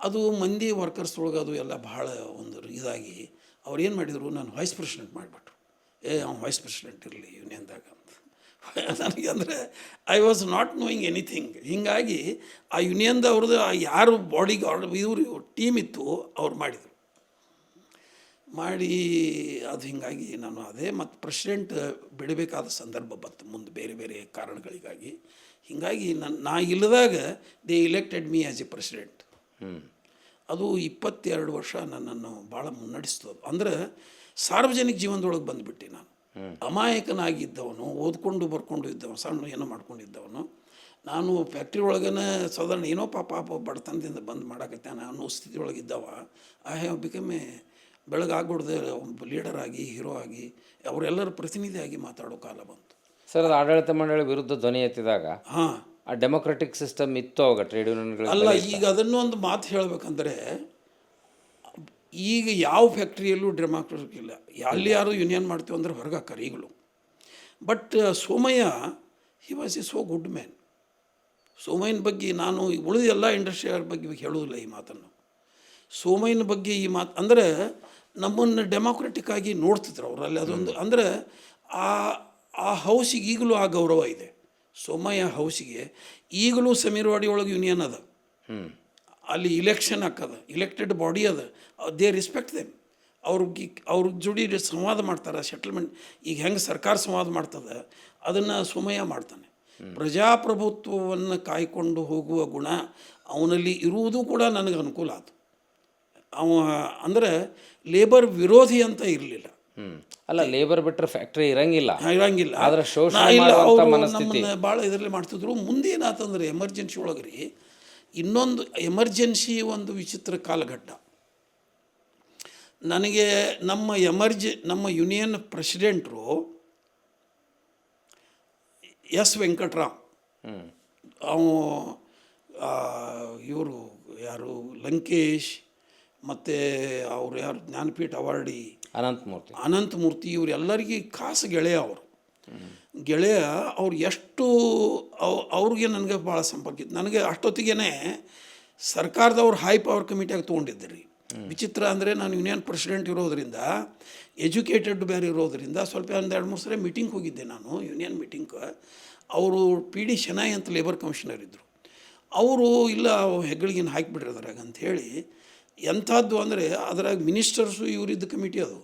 ಅದು ಮಂದಿ ವರ್ಕರ್ಸ್ ಒಳಗೆ ಅದು ಎಲ್ಲ ಭಾಳ ಒಂದು ಇದಾಗಿ ಅವ್ರು ಏನು ಮಾಡಿದರು, ನಾನು ವೈಸ್ ಪ್ರೆಸಿಡೆಂಟ್ ಮಾಡಿಬಿಟ್ರು. ಅವ್ನು ವೈಸ್ ಪ್ರೆಸಿಡೆಂಟ್ ಇರಲಿ ಯೂನಿಯನ್ದಾಗ ಅಂತ. ನನಗೆ ಅಂದರೆ I was not knowing anything. ಹೀಗಾಗಿ ಆ ಯೂನಿಯನ್ದವ್ರದ್ದು ಯಾರು ಬಾಡಿ ಗಾರ್ಡ್ ಇವರು ಟೀಮ್ ಇತ್ತು ಅವ್ರು ಮಾಡಿದರು. ಮಾಡಿ ಅದು ಹೀಗಾಗಿ ನಾನು ಅದೇ ಮತ್ತು ಪ್ರೆಸಿಡೆಂಟ್ ಬಿಡಬೇಕಾದ ಸಂದರ್ಭ ಬಂತು ಮುಂದೆ ಬೇರೆ ಬೇರೆ ಕಾರಣಗಳಿಗಾಗಿ. ಹೀಗಾಗಿ ನಾ ಇಲ್ಲದಾಗ they elected me as A president. ಅದು 22 ವರ್ಷ ನನ್ನನ್ನು ಭಾಳ ಮುನ್ನಡೆಸ್ತದೆ. ಅಂದರೆ ಸಾರ್ವಜನಿಕ ಜೀವನದೊಳಗೆ ಬಂದುಬಿಟ್ಟೆ ನಾನು. ಅಮಾಯಕನಾಗಿದ್ದವನು, ಓದ್ಕೊಂಡು ಬರ್ಕೊಂಡು ಇದ್ದವನು, ಸಣ್ಣ ಏನೋ ಮಾಡ್ಕೊಂಡಿದ್ದವನು. ನಾನು ಫ್ಯಾಕ್ಟ್ರಿ ಒಳಗೇ ಸಾಧಾರಣ ಏನೋ ಪಾಪ ಬಡತನದಿಂದ ಬಂದು ಮಾಡಕತ್ತಾನ ಅನ್ನೋ ಸ್ಥಿತಿ ಒಳಗಿದ್ದವ. ಐ ಹ್ಯಾವ್ ಬಿಕಮ್ ಎ ಬೆಳಗಾಗ್ಬಿಡ್ದೆ ಒಬ್ಬ ಲೀಡರ್ ಆಗಿ, ಹೀರೋ ಆಗಿ, ಅವರೆಲ್ಲರ ಪ್ರತಿನಿಧಿಯಾಗಿ ಮಾತಾಡೋ ಕಾಲ ಬಂತು. ಸರ್, ಅದು ಆಡಳಿತ ಮಂಡಳಿ ವಿರುದ್ಧ ಧ್ವನಿ ಎತ್ತಿದಾಗ ಹಾಂ, ಆ ಡೆಮೊಕ್ರೆಟಿಕ್ ಸಿಸ್ಟಮ್ ಇತ್ತು ಅವಾಗ ಟ್ರೇಡ್ ಯೂನಿಯನ್ಗಳು ಅಲ್ಲ. ಈಗ ಅದನ್ನು ಒಂದು ಮಾತು ಹೇಳಬೇಕಂದ್ರೆ, ಈಗ ಯಾವ ಫ್ಯಾಕ್ಟ್ರಿಯಲ್ಲೂ ಡೆಮೊಕ್ರೆಟಿಕ್ ಇಲ್ಲ. ಅಲ್ಲಿ ಯಾರು ಯೂನಿಯನ್ ಮಾಡ್ತೀವಿ ಅಂದ್ರೆ ಹೊರಗೆ ಹಾಕಾರ ಈಗಲೂ. But Somaiah he was a so good man. ಸೋಮಯ್ಯನ ಬಗ್ಗೆ ನಾನು ಉಳಿದ ಎಲ್ಲ ಇಂಡಸ್ಟ್ರಿಯಲ್ ಬಗ್ಗೆ ಹೇಳೋದಿಲ್ಲ ಈ ಮಾತನ್ನು. ಸೋಮಯ್ಯನ ಬಗ್ಗೆ ಈ ಮಾತು ಅಂದರೆ ನಮ್ಮನ್ನು ಡೆಮೊಕ್ರೆಟಿಕ್ ಆಗಿ ನೋಡ್ತಿದ್ರು ಅವರಲ್ಲಿ. ಅದೊಂದು ಅಂದರೆ ಆ ಹೌಸಿಗೆ ಈಗಲೂ ಆ ಗೌರವ ಇದೆ. ಸೋಮಯ್ಯ ಹೌಸಿಗೆ ಈಗಲೂ ಸಮೀರ್ವಾಡಿ ಒಳಗೆ ಯೂನಿಯನ್ ಅದ, ಅಲ್ಲಿ ಇಲೆಕ್ಷನ್ ಹಾಕದ, ಇಲೆಕ್ಟೆಡ್ ಬಾಡಿ ಅದ. They respect them. ಅವ್ರ ಜೋಡಿ ಸಂವಾದ ಮಾಡ್ತಾರೆ, ಸೆಟಲ್ಮೆಂಟ್. ಈಗ ಹೆಂಗೆ ಸರ್ಕಾರ ಸಂವಾದ ಮಾಡ್ತದೆ ಅದನ್ನು ಸೋಮಯ್ಯ ಮಾಡ್ತಾನೆ. ಪ್ರಜಾಪ್ರಭುತ್ವವನ್ನು ಕಾಯ್ಕೊಂಡು ಹೋಗುವ ಗುಣ ಅವನಲ್ಲಿ ಇರುವುದು ಕೂಡ ನನಗೆ ಅನುಕೂಲ ಆಯಿತು. ಅವ ಅಂದರೆ ಲೇಬರ್ ವಿರೋಧಿ ಅಂತ ಇರಲಿಲ್ಲ. ಅಲ್ಲ, ಲೇಬರ್ ಬಿಟ್ಟರೆ ಫ್ಯಾಕ್ಟ್ರಿ ಇರಂಗಿಲ್ಲ. ಆದರೆ ಮನಸ್ಥಿತಿ ಭಾಳ ಇದರಲ್ಲಿ ಮಾಡ್ತಿದ್ರು. ಮುಂದೆ ಏನಾಯ್ತಂದ್ರೆ ಎಮರ್ಜೆನ್ಸಿ ಒಳಗೆ ರೀ, ಇನ್ನೊಂದು ಎಮರ್ಜೆನ್ಸಿ ಒಂದು ವಿಚಿತ್ರ ಕಾಲಘಟ್ಟ. ನನಗೆ ನಮ್ಮ ಯೂನಿಯನ್ ಪ್ರೆಸಿಡೆಂಟ್ರು ಎಸ್ ವೆಂಕಟರಾಮ್, ಇವರು ಯಾರು ಲಂಕೇಶ್, ಮತ್ತು ಅವರು ಯಾರು ಜ್ಞಾನಪೀಠ ಅವಾರ್ಡಿ ಅನಂತಮೂರ್ತಿ, ಇವರೆಲ್ಲರಿಗೆ ಖಾಸ ಗೆಳೆಯ ಅವರು. ಗೆಳೆಯ ಅವ್ರು ಎಷ್ಟು ಅವ್ರಿಗೆ ನನಗೆ ಭಾಳ ಸಂಪರ್ಕ ಇತ್ತು. ನನಗೆ ಅಷ್ಟೊತ್ತಿಗೆ ಸರ್ಕಾರದವ್ರು ಹೈ ಪವರ್ ಕಮಿಟಿಯಾಗಿ ತೊಗೊಂಡಿದ್ದೆ ರೀ. ವಿಚಿತ್ರ ಅಂದರೆ ನಾನು ಯೂನಿಯನ್ ಪ್ರೆಸಿಡೆಂಟ್ ಇರೋದರಿಂದ, ಎಜುಕೇಟೆಡ್ ಬೇರೆ ಇರೋದರಿಂದ ಸ್ವಲ್ಪ ಒಂದು 2-3 ಸರಿ ಮೀಟಿಂಗ್ ಹೋಗಿದ್ದೆ ನಾನು, ಯೂನಿಯನ್ ಮೀಟಿಂಗ್. ಅವರು PD ಶೆನಾಯಿ ಅಂತ ಲೇಬರ್ ಕಮಿಷನರ್ ಇದ್ದರು. ಅವರು ಇಲ್ಲ ಹೆಗ್ಗಳಿಗಿನ ಹಾಕಿಬಿಡ್ರಿ ಅದ್ರಾಗ ಅಂಥೇಳಿ. ಎಂಥದ್ದು ಅಂದರೆ ಅದ್ರಾಗ ಮಿನಿಸ್ಟರ್ಸು ಇವರಿದ್ದ ಕಮಿಟಿ ಅದು.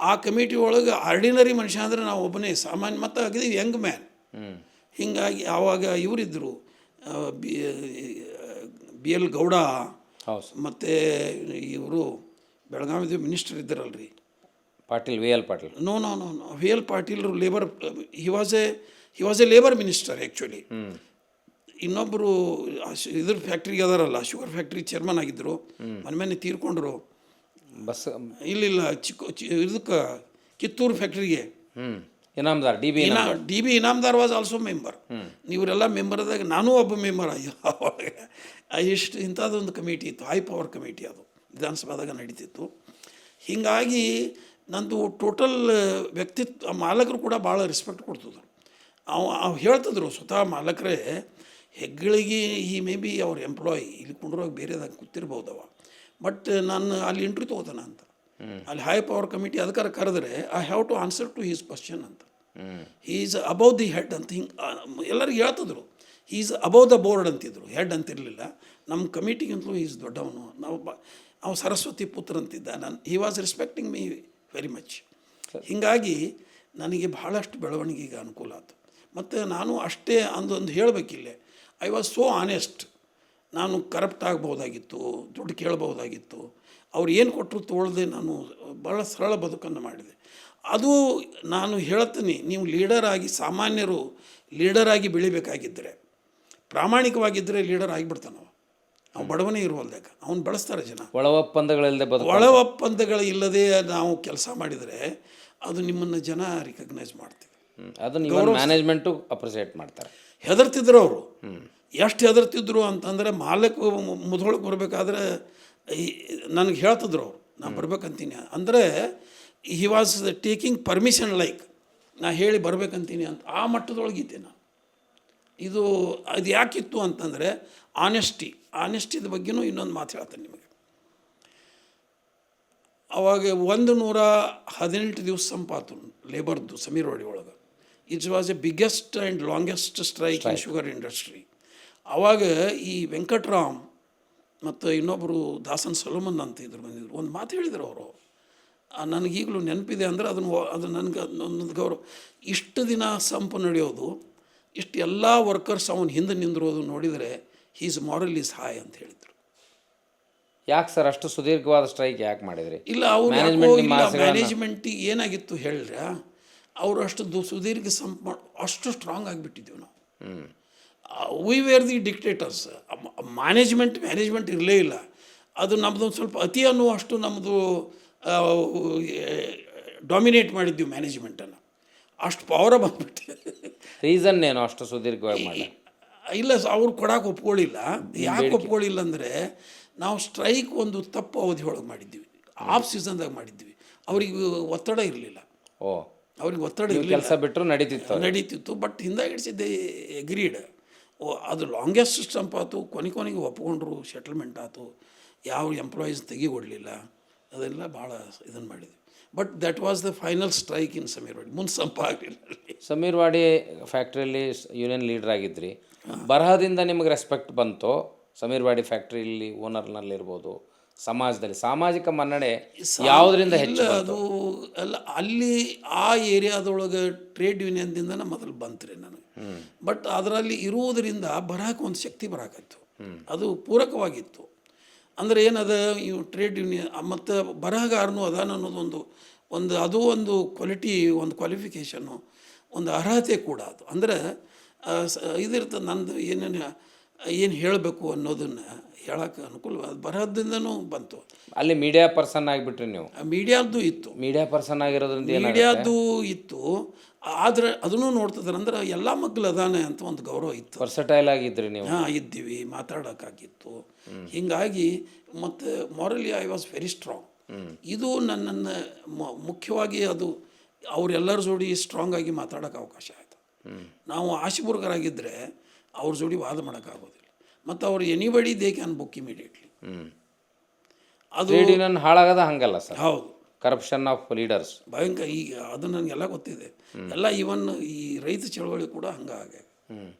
ಆ ಕಮಿಟಿ ಒಳಗೆ ಆರ್ಡಿನರಿ ಮನುಷ್ಯ ಅಂದರೆ ನಾವು ಒಬ್ಬನೇ ಸಾಮಾನ್ಯ, ಮತ್ತು ಆಗಿದ್ದೀವಿ ಯಂಗ್ ಮ್ಯಾನ್. ಹೀಗಾಗಿ ಆವಾಗ ಇವರಿದ್ದರು, BL ಗೌಡ, ಮತ್ತು ಇವರು ಬೆಳಗಾವಿದ ಮಿನಿಸ್ಟರ್ ಇದ್ದಾರಲ್ರಿ, Patil, VL Patil. No VL ಪಾಟೀಲ್ರು labour, he was a labour minister actually. ಇನ್ನೊಬ್ಬರು ಇದ್ರ ಫ್ಯಾಕ್ಟ್ರಿಗೆ ಅದಾರಲ್ಲ, ಶುಗರ್ ಫ್ಯಾಕ್ಟ್ರಿ ಚೇರ್ಮನ್ ಆಗಿದ್ದರು, ಮೊನ್ನೆ ತೀರ್ಕೊಂಡ್ರು. ಬಸ್ ಇಲ್ಲ ಇದಕ್ಕೆ ಕಿತ್ತೂರು ಫ್ಯಾಕ್ಟ್ರಿಗೆ Inamdar, DB Inamdar was also member. ಇವರೆಲ್ಲ ಮೆಂಬರ್ದಾಗ ನಾನು ಒಬ್ಬ ಮೆಂಬರ್. ಅವಾಗ ಇಷ್ಟು ಇಂಥದ್ದೊಂದು ಕಮಿಟಿ ಇತ್ತು, ಹೈ ಪವರ್ ಕಮಿಟಿ. ಅದು ವಿಧಾನಸಭಾದಾಗ ನಡೀತಿತ್ತು. ಹೀಗಾಗಿ ನಂದು ಟೋಟಲ್ ವ್ಯಕ್ತಿತ್ವ, ಮಾಲಕರು ಕೂಡ ಭಾಳ ರೆಸ್ಪೆಕ್ಟ್ ಕೊಡ್ತಿದ್ರು. ಅವು ಹೇಳ್ತಿದ್ರು ಸ್ವತಃ ಮಾಲಕರೇ, ಹೆಗ್ಗಳಿಗೆ ಈ ಮೇ ಬಿ ಅವ್ರ ಎಂಪ್ಲಾಯಿ ಇಲ್ಲಿ ಕುಂಡ್ರೋಗಿ ಬೇರೆದಾಗ ಕೂತಿರ್ಬೋದವ, ಬಟ್ ನಾನು ಅಲ್ಲಿ ಇಂಟ್ರ್ಯೂ ತೊಗೋತಾನ ಅಂತ. ಅಲ್ಲಿ ಹೈ ಪವರ್ ಕಮಿಟಿ ಅದಕ್ಕಾರ ಕರೆದ್ರೆ I have to answer to his question ಅಂತ. He is above the head ಅಂತ ಹಿಂಗೆ ಎಲ್ಲರಿಗೆ ಹೇಳ್ತಿದ್ರು. He is above the board ಅಂತಿದ್ರು, ಹೆಡ್ ಅಂತಿರಲಿಲ್ಲ. ನಮ್ಮ ಕಮಿಟಿಗಿಂತಲೂ ಈಸ್ ದೊಡ್ಡವನು. ನಾವು ಸರಸ್ವತಿ ಪುತ್ರ ಅಂತಿದ್ದ. He was respecting me very much. ಹೀಗಾಗಿ ನನಗೆ ಭಾಳಷ್ಟು ಬೆಳವಣಿಗೆಗೆ ಅನುಕೂಲ ಆಯಿತು. ಮತ್ತು ನಾನು ಅಷ್ಟೇ ಅಂದೊಂದು ಹೇಳಬೇಕಿಲ್ಲೇ, ಐ ವಾಸ್ ಸೋ ಆನೆಸ್ಟ್. ನಾನು ಕರಪ್ಟ್ ಆಗ್ಬೋದಾಗಿತ್ತು, ದುಡ್ಡು ಕೇಳ್ಬೋದಾಗಿತ್ತು. ಅವ್ರು ಏನು ಕೊಟ್ಟರು ತೊಗೊಳ್ದೆ ನಾನು ಭಾಳ ಸರಳ ಬದುಕನ್ನು ಮಾಡಿದೆ. ಅದು ನಾನು ಹೇಳ್ತೀನಿ, ನೀವು ಲೀಡರಾಗಿ, ಸಾಮಾನ್ಯರು ಲೀಡರಾಗಿ ಬೆಳಿಬೇಕಾಗಿದ್ದರೆ, ಪ್ರಾಮಾಣಿಕವಾಗಿದ್ದರೆ ಲೀಡರ್ ಆಗಿಬಿಡ್ತಾನೆ. ನಾವು ಬಡವನೇ ಇರುವಲ್ದಾಗ ಅವ್ನು ಬೆಳೆಸ್ತಾರೆ ಜನ. ಒಳ ಒಪ್ಪಂದಗಳಿಲ್ಲದೆ ನಾವು ಕೆಲಸ ಮಾಡಿದರೆ ಅದು ನಿಮ್ಮನ್ನು ಜನ ರಿಕಗ್ನೈಸ್ ಮಾಡ್ತೀವಿ. ಅದನ್ನು ಮ್ಯಾನೇಜ್ಮೆಂಟು ಅಪ್ರಿಸಿಯೇಟ್ ಮಾಡ್ತಾರೆ. ಹೆದರ್ತಿದ್ರು ಅವರು. ಎಷ್ಟು ಹೆದರ್ತಿದ್ರು ಅಂತಂದರೆ, ಮಾಲಕ್ ಮುದ್ರೊಳಗೆ ಬರಬೇಕಾದ್ರೆ ನನಗೆ ಹೇಳ್ತಿದ್ರು ಅವರು, ನಾನು ಬರ್ಬೇಕಂತೀನಿ ಅಂದರೆ he was taking permission, like ನಾ ಹೇಳಿ ಬರ್ಬೇಕಂತೀನಿ ಅಂತ. ಆ ಮಟ್ಟದೊಳಗಿದ್ದೆ ನಾನು. ಇದು ಯಾಕಿತ್ತು ಅಂತಂದರೆ ಆನೆಸ್ಟಿದ ಬಗ್ಗೆನೂ ಇನ್ನೊಂದು ಮಾತು ಹೇಳ್ತೇನೆ ನಿಮಗೆ. ಅವಾಗ 118 ದಿವಸ ಸಂಪಾತು ಲೇಬರ್ದು ಸಮೀರ್ವಾಡಿ ಒಳಗೆ. It's was A biggest and longest strike in sugar industry. ಆವಾಗ ಈ ವೆಂಕಟರಾಮ್ ಮತ್ತು ಇನ್ನೊಬ್ಬರು ದಾಸನ್ ಸೊಲೋಮನ್ ಅಂತ ಇದ್ರು ಬಂದಿದ್ರು. ಒಂದು ಮಾತು ಹೇಳಿದರು ಅವರು, ನನಗೀಗಲೂ ನೆನಪಿದೆ. ಅಂದರೆ ಅದು ನನಗೆ ಒಂದೊಂದು ಗೌರವ. ಇಷ್ಟು ದಿನ ಸಂಪು ನಡೆಯೋದು, ಇಷ್ಟು ಎಲ್ಲ ವರ್ಕರ್ಸ್ ಅವನು ಹಿಂದೆ ನಿಂದಿರೋದು ನೋಡಿದರೆ ಹೀಸ್ ಮಾರಲ್ ಈಸ್ ಹೈ ಅಂತ ಹೇಳಿದರು. ಯಾಕೆ ಸರ್ ಅಷ್ಟು ಸುದೀರ್ಘವಾದ ಸ್ಟ್ರೈಕ್ ಯಾಕೆ ಮಾಡಿದ್ರಿ? ಇಲ್ಲ, ಅವರು ಮ್ಯಾನೇಜ್ಮೆಂಟಿಗೆ ಏನಾಗಿತ್ತು ಹೇಳ್ರ, ಅವರು ಅಷ್ಟು ಸುದೀರ್ಘ ಅಷ್ಟು ಸ್ಟ್ರಾಂಗ್ ಆಗಿಬಿಟ್ಟಿದ್ದೀವಿ ನಾವು. We were the dictators. Management ಇರಲೇ ಇಲ್ಲ. ಅದು ನಮ್ಮದೊಂದು ಸ್ವಲ್ಪ ಅತಿ ಅನ್ನುವಷ್ಟು ನಮ್ಮದು ಡಾಮಿನೇಟ್ ಮಾಡಿದ್ದೀವಿ ಮ್ಯಾನೇಜ್ಮೆಂಟನ್ನು. ಅಷ್ಟು ಪವರ ಬಂದ್ಬಿಟ್ಟು. ರೀಸನ್ ಏನು ಅಷ್ಟು ಸುದೀರ್ಘವಾಗಿ ಮಾಡಿ? ಇಲ್ಲ, ಅವ್ರು ಕೊಡೋಕೆ ಒಪ್ಕೊಳ್ಳಿಲ್ಲ. ಯಾಕೆ ಒಪ್ಕೊಳ್ಳಿಲ್ಲ ಅಂದರೆ, ನಾವು ಸ್ಟ್ರೈಕ್ ಒಂದು ತಪ್ಪು ಅವಧಿ ಒಳಗೆ ಮಾಡಿದ್ದೀವಿ, ಆಫ್ ಸೀಸನ್ದಾಗ ಮಾಡಿದ್ವಿ. ಅವ್ರಿಗೆ ಒತ್ತಡ ಇರಲಿಲ್ಲ. ಅವ್ರಿಗೆ ಒತ್ತಡ ಇರಲಿಲ್ಲ, ಕೆಲಸ ಬಿಟ್ಟರು ನಡೀತಿತ್ತು. ಬಟ್ ಹಿಂದಾಗಿಡಿಸಿದ್ದೆ ಎಗ್ರೀಡ್. ಅದು ಲಾಂಗೆಸ್ಟ್ ಸ್ಟಂಪ್ ಆಯ್ತು. ಕೊನೆಗೆ ಒಪ್ಕೊಂಡ್ರು, ಸೆಟಲ್ಮೆಂಟ್ ಆಯ್ತು. ಯಾವ ಎಂಪ್ಲಾಯೀಸ್ ತೆಗಿಗೊಡಲಿಲ್ಲ. ಅದೆಲ್ಲ ಭಾಳ ಇದನ್ನು ಮಾಡಿದ್ವಿ. But that was the final strike in Sameerwadi. ಮುಂದೆ ಸಂಪ ಆಗಲಿಲ್ಲ. ಸಮೀರ್ವಾಡಿ ಫ್ಯಾಕ್ಟ್ರಿಯಲ್ಲಿ ಯೂನಿಯನ್ ಲೀಡರ್ ಆಗಿದ್ರಿ. ಬರಹದಿಂದ ನಿಮಗೆ ರೆಸ್ಪೆಕ್ಟ್ ಬಂತು? ಸಮೀರ್ವಾಡಿ ಫ್ಯಾಕ್ಟ್ರಿಯಲ್ಲಿ ಓನರ್ನಲ್ಲಿರ್ಬೋದು, ಸಮಾಜದಲ್ಲಿ ಸಾಮಾಜಿಕ ಮನ್ನಣೆ ಯಾವುದರಿಂದ ಹೆಚ್ಚು? ಅದು ಅಲ್ಲ, ಅಲ್ಲಿ ಆ ಏರಿಯಾದೊಳಗೆ ಟ್ರೇಡ್ ಯೂನಿಯನ್ದಿಂದನೇ ಮೊದಲು ಬಂತ್ರಿ ನನಗೆ. ಬಟ್ ಅದರಲ್ಲಿ ಇರುವುದರಿಂದ ಬರಹಕ್ಕೆ ಒಂದು ಶಕ್ತಿ ಬರಕಾಯ್ತು. ಅದು ಪೂರಕವಾಗಿತ್ತು. ಅಂದರೆ ಏನದ, ಇವು ಟ್ರೇಡ್ ಯೂನಿಯನ್ ಮತ್ತು ಬರಹಗಾರನು ಅದಾನ ಅನ್ನೋದೊಂದು ಅದು ಒಂದು ಕ್ವಾಲಿಟಿ, ಒಂದು ಕ್ವಾಲಿಫಿಕೇಷನ್ನು, ಒಂದು ಅರ್ಹತೆ ಕೂಡ ಅದು. ಅಂದರೆ ಇದಿರ್ತದೆ, ನಂದು ಏನು ಹೇಳಬೇಕು ಅನ್ನೋದನ್ನು ಹೇಳೋಕ್ಕೆ ಅನುಕೂಲ. ಅದು ಬರಹದಿಂದನೂ ಬಂತು. ಅಲ್ಲಿ ಮೀಡಿಯಾ ಪರ್ಸನ್ ಆಗಿಬಿಟ್ರಿ ನೀವು? ಮೀಡಿಯಾದ್ದು ಇತ್ತು. ಮೀಡಿಯಾ ಪರ್ಸನ್ ಆಗಿರೋದ್ರಿಂದ ಮೀಡಿಯಾದ್ದು ಇತ್ತು. ಆದರೆ ಅದನ್ನು ನೋಡ್ತಿದ್ದಾರೆ. ಅಂದ್ರೆ ಎಲ್ಲ ಮಗ್ಳು ಅದಾನೆ ಅಂತ ಒಂದು ಗೌರವ ಇತ್ತು. ವರ್ಸಟೈಲ್ ಆಗಿದ್ರಿ ನೀವು? ಇದ್ದೀವಿ, ಮಾತಾಡೋಕ್ಕಾಗಿತ್ತು. ಹೀಗಾಗಿ ಮತ್ತು morally I was very strong. ಇದು ನನ್ನನ್ನು ಮುಖ್ಯವಾಗಿ ಅದು ಅವರೆಲ್ಲರ ಜೋಡಿ ಸ್ಟ್ರಾಂಗ್ ಆಗಿ ಮಾತಾಡೋಕ್ಕೆ ಅವಕಾಶ ಆಯಿತು. ನಾವು ಆಶಿಪುರ್ಗರಾಗಿದ್ದರೆ ಅವ್ರ ಜೋಡಿ ವಾದ ಮಾಡೋಕ್ಕಾಗೋದಿಲ್ಲ. ಮತ್ತು ಅವ್ರು anybody they can book immediately. ಅದು ಟ್ರೇಡ್ ಯೂನಿಯನ್ ಹಾಳಾಗದ ಹಂಗಲ್ಲ ಸರ್. ಹೌದು, ಕರಪ್ಷನ್ ಆಫ್ ಲೀಡರ್ಸ್ ಭಯಂಕರ. ಈಗ ಅದು ನನಗೆಲ್ಲ ಗೊತ್ತಿದೆ. ಎಲ್ಲ ಈವನ್ ಈ ರೈತ ಚಳವಳಿ ಕೂಡ ಹಂಗಾಗೆ.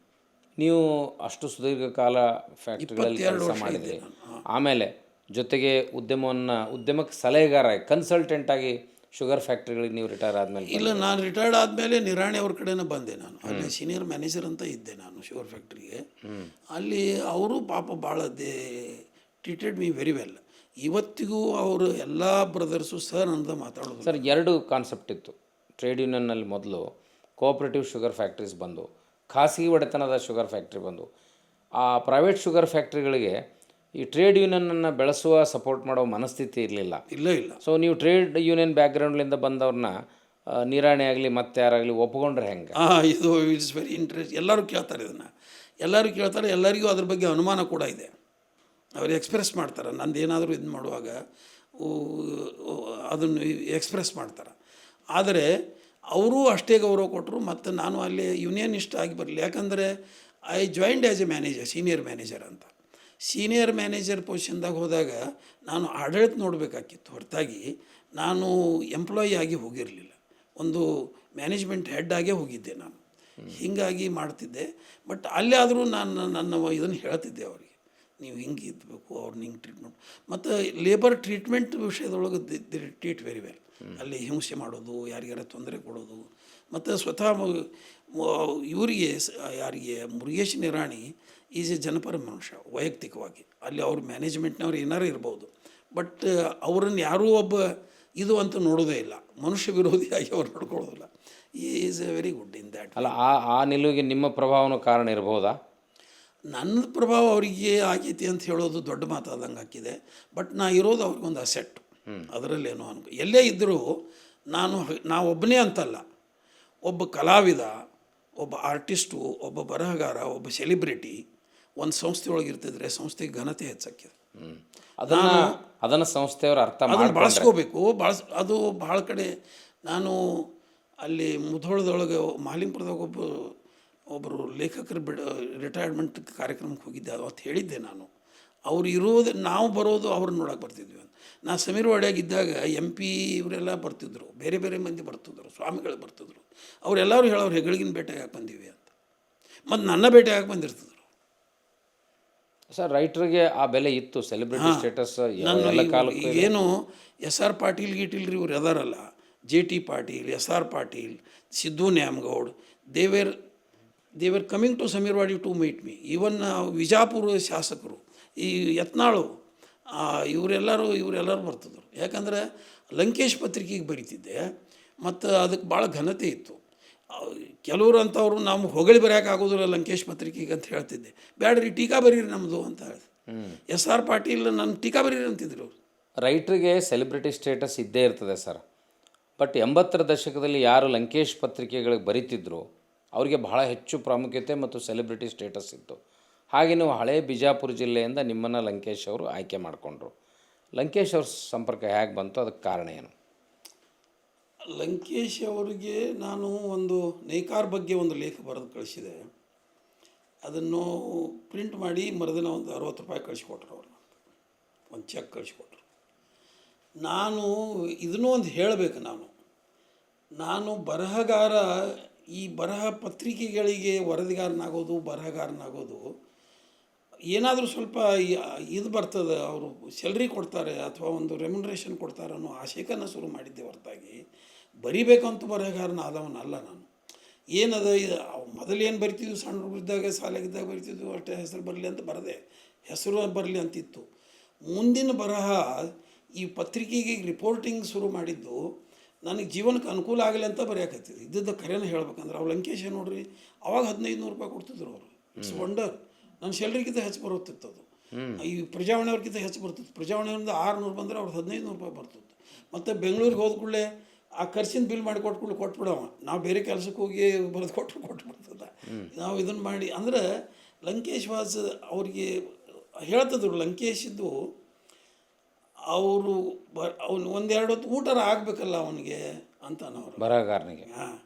ನೀವು ಅಷ್ಟು ಸುದೀರ್ಘ ಕಾಲ ಫ್ಯಾಕ್ಟ್ರಿಗಳಲ್ಲಿ ಕೆಲಸ ಮಾಡಿದ್ರಿ. ಆಮೇಲೆ ಜೊತೆಗೆ ಉದ್ಯಮಕ್ಕೆ ಸಲಹೆಗಾರ ಕನ್ಸಲ್ಟೆಂಟ್ ಆಗಿ ಶುಗರ್ ಫ್ಯಾಕ್ಟ್ರಿಗಳಿಗೆ ನೀವು ರಿಟೈರ್ ಆದಮೇಲೆ? ಇಲ್ಲ, ನಾನು ರಿಟೈರ್ಡ್ ಆದಮೇಲೆ ನಿರಾಣಿ ಅವ್ರ ಕಡೆನೇ ಬಂದೆ. ನಾನು ಅಲ್ಲಿ ಸೀನಿಯರ್ ಮ್ಯಾನೇಜರ್ ಅಂತ ಇದ್ದೆ ನಾನು ಶುಗರ್ ಫ್ಯಾಕ್ಟ್ರಿಗೆ. ಅಲ್ಲಿ ಅವರು ಪಾಪ ಭಾಳ ಟ್ರೀಟೆಡ್ ಮೀ ವೆರಿ ವೆಲ್. ಇವತ್ತಿಗೂ ಅವರು ಎಲ್ಲ ಬ್ರದರ್ಸು ಸರ್ ಅಂತ ಮಾತಾಡೋದು. ಸರ್, 2 ಕಾನ್ಸೆಪ್ಟ್ ಇತ್ತು ಟ್ರೇಡ್ ಯೂನಿಯನ್ನಲ್ಲಿ. ಮೊದಲು ಕೋಆಪ್ರೇಟಿವ್ ಶುಗರ್ ಫ್ಯಾಕ್ಟ್ರೀಸ್ ಬಂದು, ಖಾಸಗಿ ಒಡೆತನದ ಶುಗರ್ ಫ್ಯಾಕ್ಟ್ರಿ ಬಂದು. ಆ ಪ್ರೈವೇಟ್ ಶುಗರ್ ಫ್ಯಾಕ್ಟ್ರಿಗಳಿಗೆ ಈ ಟ್ರೇಡ್ ಯೂನಿಯನನ್ನು ಬೆಳೆಸುವ ಸಪೋರ್ಟ್ ಮಾಡೋ ಮನಸ್ಥಿತಿ ಇರಲಿಲ್ಲ. ಇಲ್ಲ. ಸೊ ನೀವು ಟ್ರೇಡ್ ಯೂನಿಯನ್ ಬ್ಯಾಕ್ಗ್ರೌಂಡ್ಲಿಂದ ಬಂದವ್ರನ್ನ ನಿರಾಣಿ ಆಗಲಿ ಮತ್ತೆ ಯಾರಾಗಲಿ ಒಪ್ಕೊಂಡ್ರೆ ಹೆಂಗೆ? ಇದು ಇಟ್ಸ್ ವೆರಿ ಇಂಟ್ರೆಸ್ಟ್. ಎಲ್ಲರೂ ಕೇಳ್ತಾರೆ ಇದನ್ನು, ಎಲ್ಲರೂ ಕೇಳ್ತಾರೆ. ಎಲ್ಲರಿಗೂ ಅದ್ರ ಬಗ್ಗೆ ಅನುಮಾನ ಕೂಡ ಇದೆ. ಅವರು ಎಕ್ಸ್ಪ್ರೆಸ್ ಮಾಡ್ತಾರೆ. ನಂದು ಏನಾದರೂ ಇದು ಮಾಡುವಾಗ ಅದನ್ನು ಎಕ್ಸ್ಪ್ರೆಸ್ ಮಾಡ್ತಾರೆ. ಆದರೆ ಅವರೂ ಅಷ್ಟೇ ಗೌರವ ಕೊಟ್ಟರು. ಮತ್ತು ನಾನು ಅಲ್ಲಿ ಯೂನಿಯನಿಸ್ಟ್ ಆಗಿ ಬರಲಿ. ಯಾಕಂದರೆ I joined as A manager, senior manager ಅಂತ. ಸೀನಿಯರ್ ಮ್ಯಾನೇಜರ್ ಪೊಸಿಷನ್ದಾಗ ಹೋದಾಗ ನಾನು ಆಡಳಿತ ನೋಡಬೇಕಾಗಿತ್ತು ಹೊರತಾಗಿ ನಾನು ಎಂಪ್ಲಾಯಿ ಆಗಿ ಹೋಗಿರಲಿಲ್ಲ. ಒಂದು ಮ್ಯಾನೇಜ್ಮೆಂಟ್ ಹೆಡ್ ಆಗೇ ಹೋಗಿದ್ದೆ ನಾನು. ಹೀಗಾಗಿ ಮಾಡ್ತಿದ್ದೆ. ಬಟ್ ಅಲ್ಲೇ ಆದರೂ ನನ್ನ ಇದನ್ನು ಹೇಳ್ತಿದ್ದೆ ಅವರಿಗೆ, ನೀವು ಹಿಂಗೆ ಇದ್ಬೇಕು, ಅವ್ರನ್ನ ಹಿಂಗೆ ಟ್ರೀಟ್ಮೆಂಟ್. ಮತ್ತು ಲೇಬರ್ ಟ್ರೀಟ್ಮೆಂಟ್ ವಿಷಯದೊಳಗೆ ದಿ ಟ್ರೀಟ್ ವೆರಿ ವೆಲ್. ಅಲ್ಲಿ ಹಿಂಸೆ ಮಾಡೋದು, ಯಾರಿಗಾರ ತೊಂದರೆ ಕೊಡೋದು. ಮತ್ತು ಸ್ವತಃ ಇವರಿಗೆ ಯಾರಿಗೆ ಮುರುಗೇಶ್ ನಿರಾಣಿ ಈಸ್ ಎ ಜನಪರ ಮನುಷ್ಯ ವೈಯಕ್ತಿಕವಾಗಿ. ಅಲ್ಲಿ ಅವ್ರ ಮ್ಯಾನೇಜ್ಮೆಂಟ್ನವ್ರು ಏನಾರು ಇರ್ಬೋದು, ಬಟ್ ಅವರನ್ನು ಯಾರೂ ಒಬ್ಬ ಇದು ಅಂತ ನೋಡೋದೇ ಇಲ್ಲ. ಮನುಷ್ಯ ವಿರೋಧಿಯಾಗಿ ಅವ್ರು ನೋಡ್ಕೊಳ್ಳೋದಿಲ್ಲ. Is a very good in that. ಅಲ್ಲ, ಆ ನಿಲುವಿಗೆ ನಿಮ್ಮ ಪ್ರಭಾವನೂ ಕಾರಣ ಇರ್ಬೋದಾ? ನನ್ನ ಪ್ರಭಾವ ಅವರಿಗೆ ಆಗೈತಿ ಅಂತ ಹೇಳೋದು ದೊಡ್ಡ ಮಾತಾದಂಗೆ ಹಾಕಿದೆ. ಬಟ್ ನಾ ಇರೋದು ಅವ್ರಿಗೊಂದು ಅಸೆಟ್. ಅದರಲ್ಲೇನೋ ಎಲ್ಲೇ ಇದ್ದರೂ ನಾವು ಒಬ್ಬನೇ ಅಂತಲ್ಲ, ಒಬ್ಬ ಕಲಾವಿದ, ಒಬ್ಬ ಆರ್ಟಿಸ್ಟು, ಒಬ್ಬ ಬರಹಗಾರ, ಒಬ್ಬ ಸೆಲಿಬ್ರಿಟಿ ಒಂದು ಸಂಸ್ಥೆ ಒಳಗೆ ಇರ್ತಿದ್ರೆ ಸಂಸ್ಥೆಗೆ ಘನತೆ ಹೆಚ್ಚಾಕಿದೆ. ಅದನ್ನು ಸಂಸ್ಥೆಯವರು ಅದನ್ನು ಬಳಸ್ಕೋಬೇಕು. ಅದು ಭಾಳ ಕಡೆ ನಾನು ಅಲ್ಲಿ ಮುಧೋಳದೊಳಗೆ ಮಾಲಿಂಪುರದಾಗ ಒಬ್ಬರು ಲೇಖಕರು ರಿಟೈರ್ಮೆಂಟ್ ಕಾರ್ಯಕ್ರಮಕ್ಕೆ ಹೋಗಿದ್ದೆ. ಅವತ್ತು ಹೇಳಿದ್ದೆ ನಾನು, ಅವ್ರು ಇರೋದು ನಾವು ಬರೋದು ಅವ್ರನ್ನ ನೋಡೋಕೆ ಬರ್ತಿದ್ವಿ ಅಂತ. ನಾ ಸಮೀರ್ವಾಡಿಯಾಗಿದ್ದಾಗ MP ಇವರೆಲ್ಲ ಬರ್ತಿದ್ರು, ಬೇರೆ ಬೇರೆ ಮಂದಿ ಬರ್ತಿದ್ರು, ಸ್ವಾಮಿಗಳು ಬರ್ತಿದ್ರು. ಅವರೆಲ್ಲರೂ ಹೇಳೋರು ಹೆಗಳಿಗಿನ ಭೇಟಿಯಾಗಿ ಯಾಕೆ ಬಂದೀವಿ ಅಂತ. ಮತ್ತು ನನ್ನ ಭೇಟಿಯಾಗಿ ಬಂದಿರ್ತಿದ್ರು. ಸರ್, ರೈಟ್ರಿಗೆ ಆ ಬೆಲೆ ಇತ್ತು, ಸೆಲೆಬ್ರಿಟಿ ಸ್ಟೇಟಸ್ ಎಲ್ಲ ಕಾಲಕ್ಕೂ. ಏನು SR ಪಾಟೀಲ್ ಗೀಟಿಲ್ರಿ ಇವ್ರು ಅದಾರಲ್ಲ, JT Patil, SR Patil, Siddu Nyamagoud, they were coming to Sameerwadi to meet me. Even Vijapura ಶಾಸಕರು, ಈ ಯತ್ನಾಳು, ಇವರೆಲ್ಲರೂ ಬರ್ತಿದ್ರು. ಯಾಕಂದರೆ ಲಂಕೇಶ್ ಪತ್ರಿಕೆಗೆ ಬರೀತಿದ್ದೆ ಮತ್ತು ಅದಕ್ಕೆ ಭಾಳ ಘನತೆ ಇತ್ತು. ಕೆಲವರು ಅಂಥವ್ರು ನಾವು ಹೊಗಳಿ ಬರೆಯೋಕ್ಕಾಗೋದಿಲ್ಲ ಲಂಕೇಶ್ ಪತ್ರಿಕೆಗೆ ಅಂತ ಹೇಳ್ತಿದ್ದೆ. ಬ್ಯಾಡ್ರಿ, ಟೀಕಾ ಬರೀರಿ ನಮ್ಮದು ಅಂತ ಹೇಳಿದೆ. SR ಪಾಟೀಲ್ ನನ್ನ ಟೀಕಾ ಬರೀರಿ ಅಂತಿದ್ರು ಅವರು. ರೈಟ್ರಿಗೆ ಸೆಲೆಬ್ರಿಟಿ ಸ್ಟೇಟಸ್ ಇದ್ದೇ ಇರ್ತದೆ ಸರ್. ಬಟ್ 80ರ ದಶಕದಲ್ಲಿ ಯಾರು ಲಂಕೇಶ್ ಪತ್ರಿಕೆಗಳಿಗೆ ಬರೀತಿದ್ರು ಅವರಿಗೆ ಬಹಳ ಹೆಚ್ಚು ಪ್ರಾಮುಖ್ಯತೆ ಮತ್ತು ಸೆಲೆಬ್ರಿಟಿ ಸ್ಟೇಟಸ್ ಇತ್ತು. ಹಾಗೆ ನೀವು ಹಳೆ ಬಿಜಾಪುರ ಜಿಲ್ಲೆಯಿಂದ ನಿಮ್ಮನ್ನು ಲಂಕೇಶ್ ಅವರು ಆಯ್ಕೆ ಮಾಡಿಕೊಂಡ್ರು. ಲಂಕೇಶ್ ಅವ್ರ ಸಂಪರ್ಕ ಹೇಗೆ ಬಂತು, ಅದಕ್ಕೆ ಕಾರಣ ಏನು? ಲಂಕೇಶ್ ಅವರಿಗೆ ನಾನು ಒಂದು ನೇಕಾರ್ ಬಗ್ಗೆ ಒಂದು ಲೇಖ ಬರೆದು ಕಳಿಸಿದೆ. ಅದನ್ನು ಪ್ರಿಂಟ್ ಮಾಡಿ ಮರುದಿನ ಒಂದು 60 ರೂಪಾಯಿ ಕಳಿಸ್ಕೊಟ್ರು. ಅವರು ಒಂದು ಚೆಕ್ ಕಳಿಸ್ಕೊಟ್ರು. ನಾನು ಇದನ್ನೂ ಒಂದು ಹೇಳಬೇಕು. ನಾನು ಬರಹಗಾರ, ಈ ಬರಹ ಪತ್ರಿಕೆಗಳಿಗೆ ವರದಿಗಾರನಾಗೋದು, ಬರಹಗಾರನಾಗೋದು ಏನಾದರೂ ಸ್ವಲ್ಪ ಇದು ಬರ್ತದೆ, ಅವರು ಸ್ಯಾಲ್ರಿ ಕೊಡ್ತಾರೆ ಅಥವಾ ಒಂದು ರೆಮ್ಯುನರೇಷನ್ ಕೊಡ್ತಾರೆ ಅನ್ನೋ ಆಶಯಕ್ಕನ್ನು ಶುರು ಮಾಡಿದ್ದೆ ಹೊರತಾಗಿ ಬರಿಬೇಕಂತ ಬರಹಗಾರನ ಆದವನಲ್ಲ ನಾನು. ಏನದ ಮೊದಲೇನು ಬರಿತಿದ್ವು, ಸಣ್ಣ ಹುಡುಗರಿದ್ದಾಗ ಶಾಲೆಗಿದ್ದಾಗ ಬರಿತಿದ್ವು, ಅಷ್ಟೇ ಹೆಸರು ಬರಲಿ ಅಂತ ಬರದೆ, ಹೆಸರು ಬರಲಿ ಅಂತಿತ್ತು. ಮುಂದಿನ ಬರಹ ಈ ಪತ್ರಿಕೆಗೆ ರಿಪೋರ್ಟಿಂಗ್ ಶುರು ಮಾಡಿದ್ದು ನನಗೆ ಜೀವನಕ್ಕೆ ಅನುಕೂಲ ಆಗಲಿ ಅಂತ ಬರೆಯಾಕತ್ತಿದ್ದು. ಇದ್ದದ್ದು ಖರೇನ ಹೇಳ್ಬೇಕಂದ್ರೆ ಅವ್ರು ಲಂಕೇಶ್ ನೋಡ್ರಿ, ಅವಾಗ 1500 ರೂಪಾಯಿ ಕೊಡ್ತಿದ್ರು ಅವರು. It's wonder. ನನ್ನ ಸ್ಯಾಲ್ರಿಗಿಂತ ಹೆಚ್ಚು ಬರುತ್ತಿತ್ತು. ಅದು ಈ ಪ್ರಜಾವಾಣಿಯವ್ರಿಗಿಂತ ಹೆಚ್ಚು ಬರ್ತಿತ್ತು. ಪ್ರಜಾವಾಣಿಯಿಂದ 600 ಬಂದರೆ ಅವ್ರದ್ದು 1500 ರೂಪಾಯಿ ಬರ್ತಿತ್ತು. ಮತ್ತು ಬೆಂಗಳೂರಿಗೆ ಹೋದ ಕೂಡಲೇ ಆ ಖರ್ಚಿನ ಬಿಲ್ ಮಾಡಿ ಕೊಟ್ಬಿಡವ. ನಾವು ಬೇರೆ ಕೆಲಸಕ್ಕೆ ಹೋಗಿ ಬರೆದು ಕೊಟ್ಬಿಡ್ತದೆ. ನಾವು ಇದನ್ನು ಮಾಡಿ ಅಂದರೆ ಲಂಕೇಶ್ ವಾಸ್ ಅವ್ರಿಗೆ ಹೇಳ್ತಿದ್ರು. ಲಂಕೇಶಿದ್ದು ಅವರು ಅವನು 1-2 ಹೊತ್ತು ಊಟರ ಆಗಬೇಕಲ್ಲ ಅವನಿಗೆ ಅಂತಾನವರು. ಬರಹಗಾರನಿಗೆ. ಹಾಂ,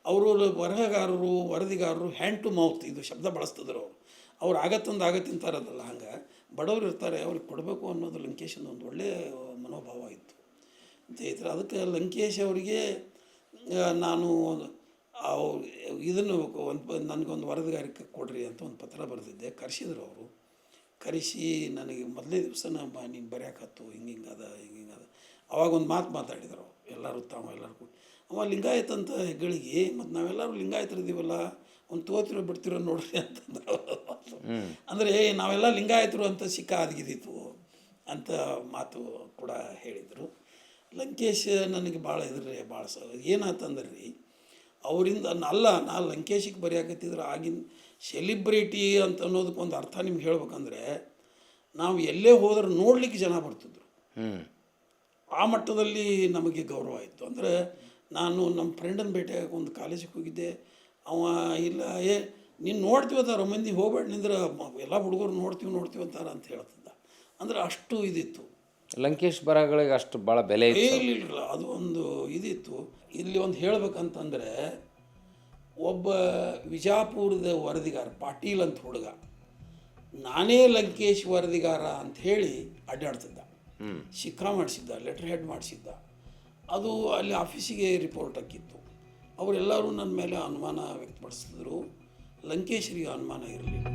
ಅವರು ಬರಹಗಾರರು ವರದಿಗಾರರು ಹ್ಯಾಂಡ್ ಟು ಮೌತ್ ಇದು ಶಬ್ದ ಬಳಸ್ತಿದ್ರು ಅವರು. ಅವ್ರು ಆಗತ್ತಂದು ಆಗತ್ತಿಂತಾರದಲ್ಲ, ಹಂಗೆ ಬಡವರು ಇರ್ತಾರೆ ಅವ್ರಿಗೆ ಕೊಡಬೇಕು ಅನ್ನೋದು ಲಂಕೇಶನ ಒಂದು ಒಳ್ಳೆಯ ಮನೋಭಾವ ಇತ್ತು ಅಂತ ಹೇಳ್ತಾರೆ. ಅದಕ್ಕೆ ಲಂಕೇಶ್ ಅವರಿಗೆ ನಾನು ಇದನ್ನು ನನಗೊಂದು ವರದಿಗಾರಿಕೆ ಕೊಡ್ರಿ ಅಂತ ಒಂದು ಪತ್ರ ಬರೆದಿದ್ದೆ. ಕರೆಸಿದ್ರು ಅವರು. ಕರೆಸಿ ನನಗೆ ಮೊದಲೇ ದಿವಸನ ನೀನು ಬರೆಯೋಕತ್ತು ಹಿಂಗಿಂಗದ. ಅವಾಗ ಒಂದು ಮಾತಾಡಿದ್ರು ಎಲ್ಲರೂ ಎಲ್ಲರಿಗೂ. ಅವ ಲಿಂಗಾಯತ ಅಂತ ಹೆಗ್ಗಳಿಗೆ, ಮತ್ತು ನಾವೆಲ್ಲರೂ ಲಿಂಗಾಯತರಿದ್ದೀವಲ್ಲ, ಒಂದು ತೋತಿರೋ ಬಿಡ್ತಿರೋ ನೋಡ್ರಿ ಅಂತಂದ್ರೆ. ಅಂದರೆ ನಾವೆಲ್ಲ ಲಿಂಗಾಯತರು ಅಂತ ಸಿಕ್ಕಾದಿಗಿದ್ದಿತ್ತು ಅಂತ ಮಾತು ಕೂಡ ಹೇಳಿದರು. ಲಂಕೇಶ್ ನನಗೆ ಭಾಳ ಇದ್ರಿ ಭಾಳ ಏನಾತಂದ್ರೆ ರೀ, ಅವರಿಂದ ನಾ ಲಂಕೇಶಿಗೆ ಬರೆಯಾಕತ್ತಿದ್ರೆ ಆಗಿನ ಸೆಲಿಬ್ರಿಟಿ ಅಂತ ಅನ್ನೋದಕ್ಕೆ ಒಂದು ಅರ್ಥ ನಿಮ್ಗೆ ಹೇಳ್ಬೇಕಂದ್ರೆ, ನಾವು ಎಲ್ಲೇ ಹೋದ್ರೆ ನೋಡ್ಲಿಕ್ಕೆ ಜನ ಬರ್ತಿದ್ರು. ಆ ಮಟ್ಟದಲ್ಲಿ ನಮಗೆ ಗೌರವ ಇತ್ತು. ಅಂದರೆ ನಾನು ನಮ್ಮ ಫ್ರೆಂಡನ್ನು ಭೇಟಿಯಾಗಿ ಒಂದು ಕಾಲೇಜಿಗೆ ಹೋಗಿದ್ದೆ. ಅವ ಇಲ್ಲ ನೀನು ನೋಡ್ತೀವತ್ತಾರ ಮಂದಿ ಹೋಗ್ಬೇಡ ನಿಂದ್ರೆ ಎಲ್ಲ ಹುಡುಗರು ನೋಡ್ತೀವಿ ಅಂತಾರ ಅಂತ ಹೇಳ್ತಿದ್ದ. ಅಂದರೆ ಅಷ್ಟು ಇದಿತ್ತು. ಲಂಕೇಶ್ ಬರಹಗಳಿಗೆ ಅಷ್ಟು ಭಾಳ ಬೆಲೆ ಇಲ್ಲ, ಅದು ಒಂದು ಇದಿತ್ತು. ಇಲ್ಲಿ ಒಂದು ಹೇಳ್ಬೇಕಂತಂದರೆ, ಒಬ್ಬ ವಿಜಾಪುರದ ವರದಿಗಾರ ಪಾಟೀಲ್ ಅಂತ ಹುಡುಗ ನಾನೇ ಲಂಕೇಶ್ ವರದಿಗಾರ ಅಂತ ಹೇಳಿ ಅಡ್ಡಾಡ್ತಿದ್ದ. ಶಿಖಾ ಮಾಡಿಸಿದ್ದ, ಲೆಟರ್ ಹೆಡ್ ಮಾಡಿಸಿದ್ದ. ಅದು ಅಲ್ಲಿ ಆಫೀಸಿಗೆ ರಿಪೋರ್ಟ್ ಹಾಕಿತ್ತು. ಅವರೆಲ್ಲರೂ ನನ್ನ ಮೇಲೆ ಅನುಮಾನ ವ್ಯಕ್ತಪಡಿಸಿದ್ರು. ಲಂಕೇಶ್ರಿಗೆ ಅನುಮಾನ ಇರಲಿಲ್ಲ.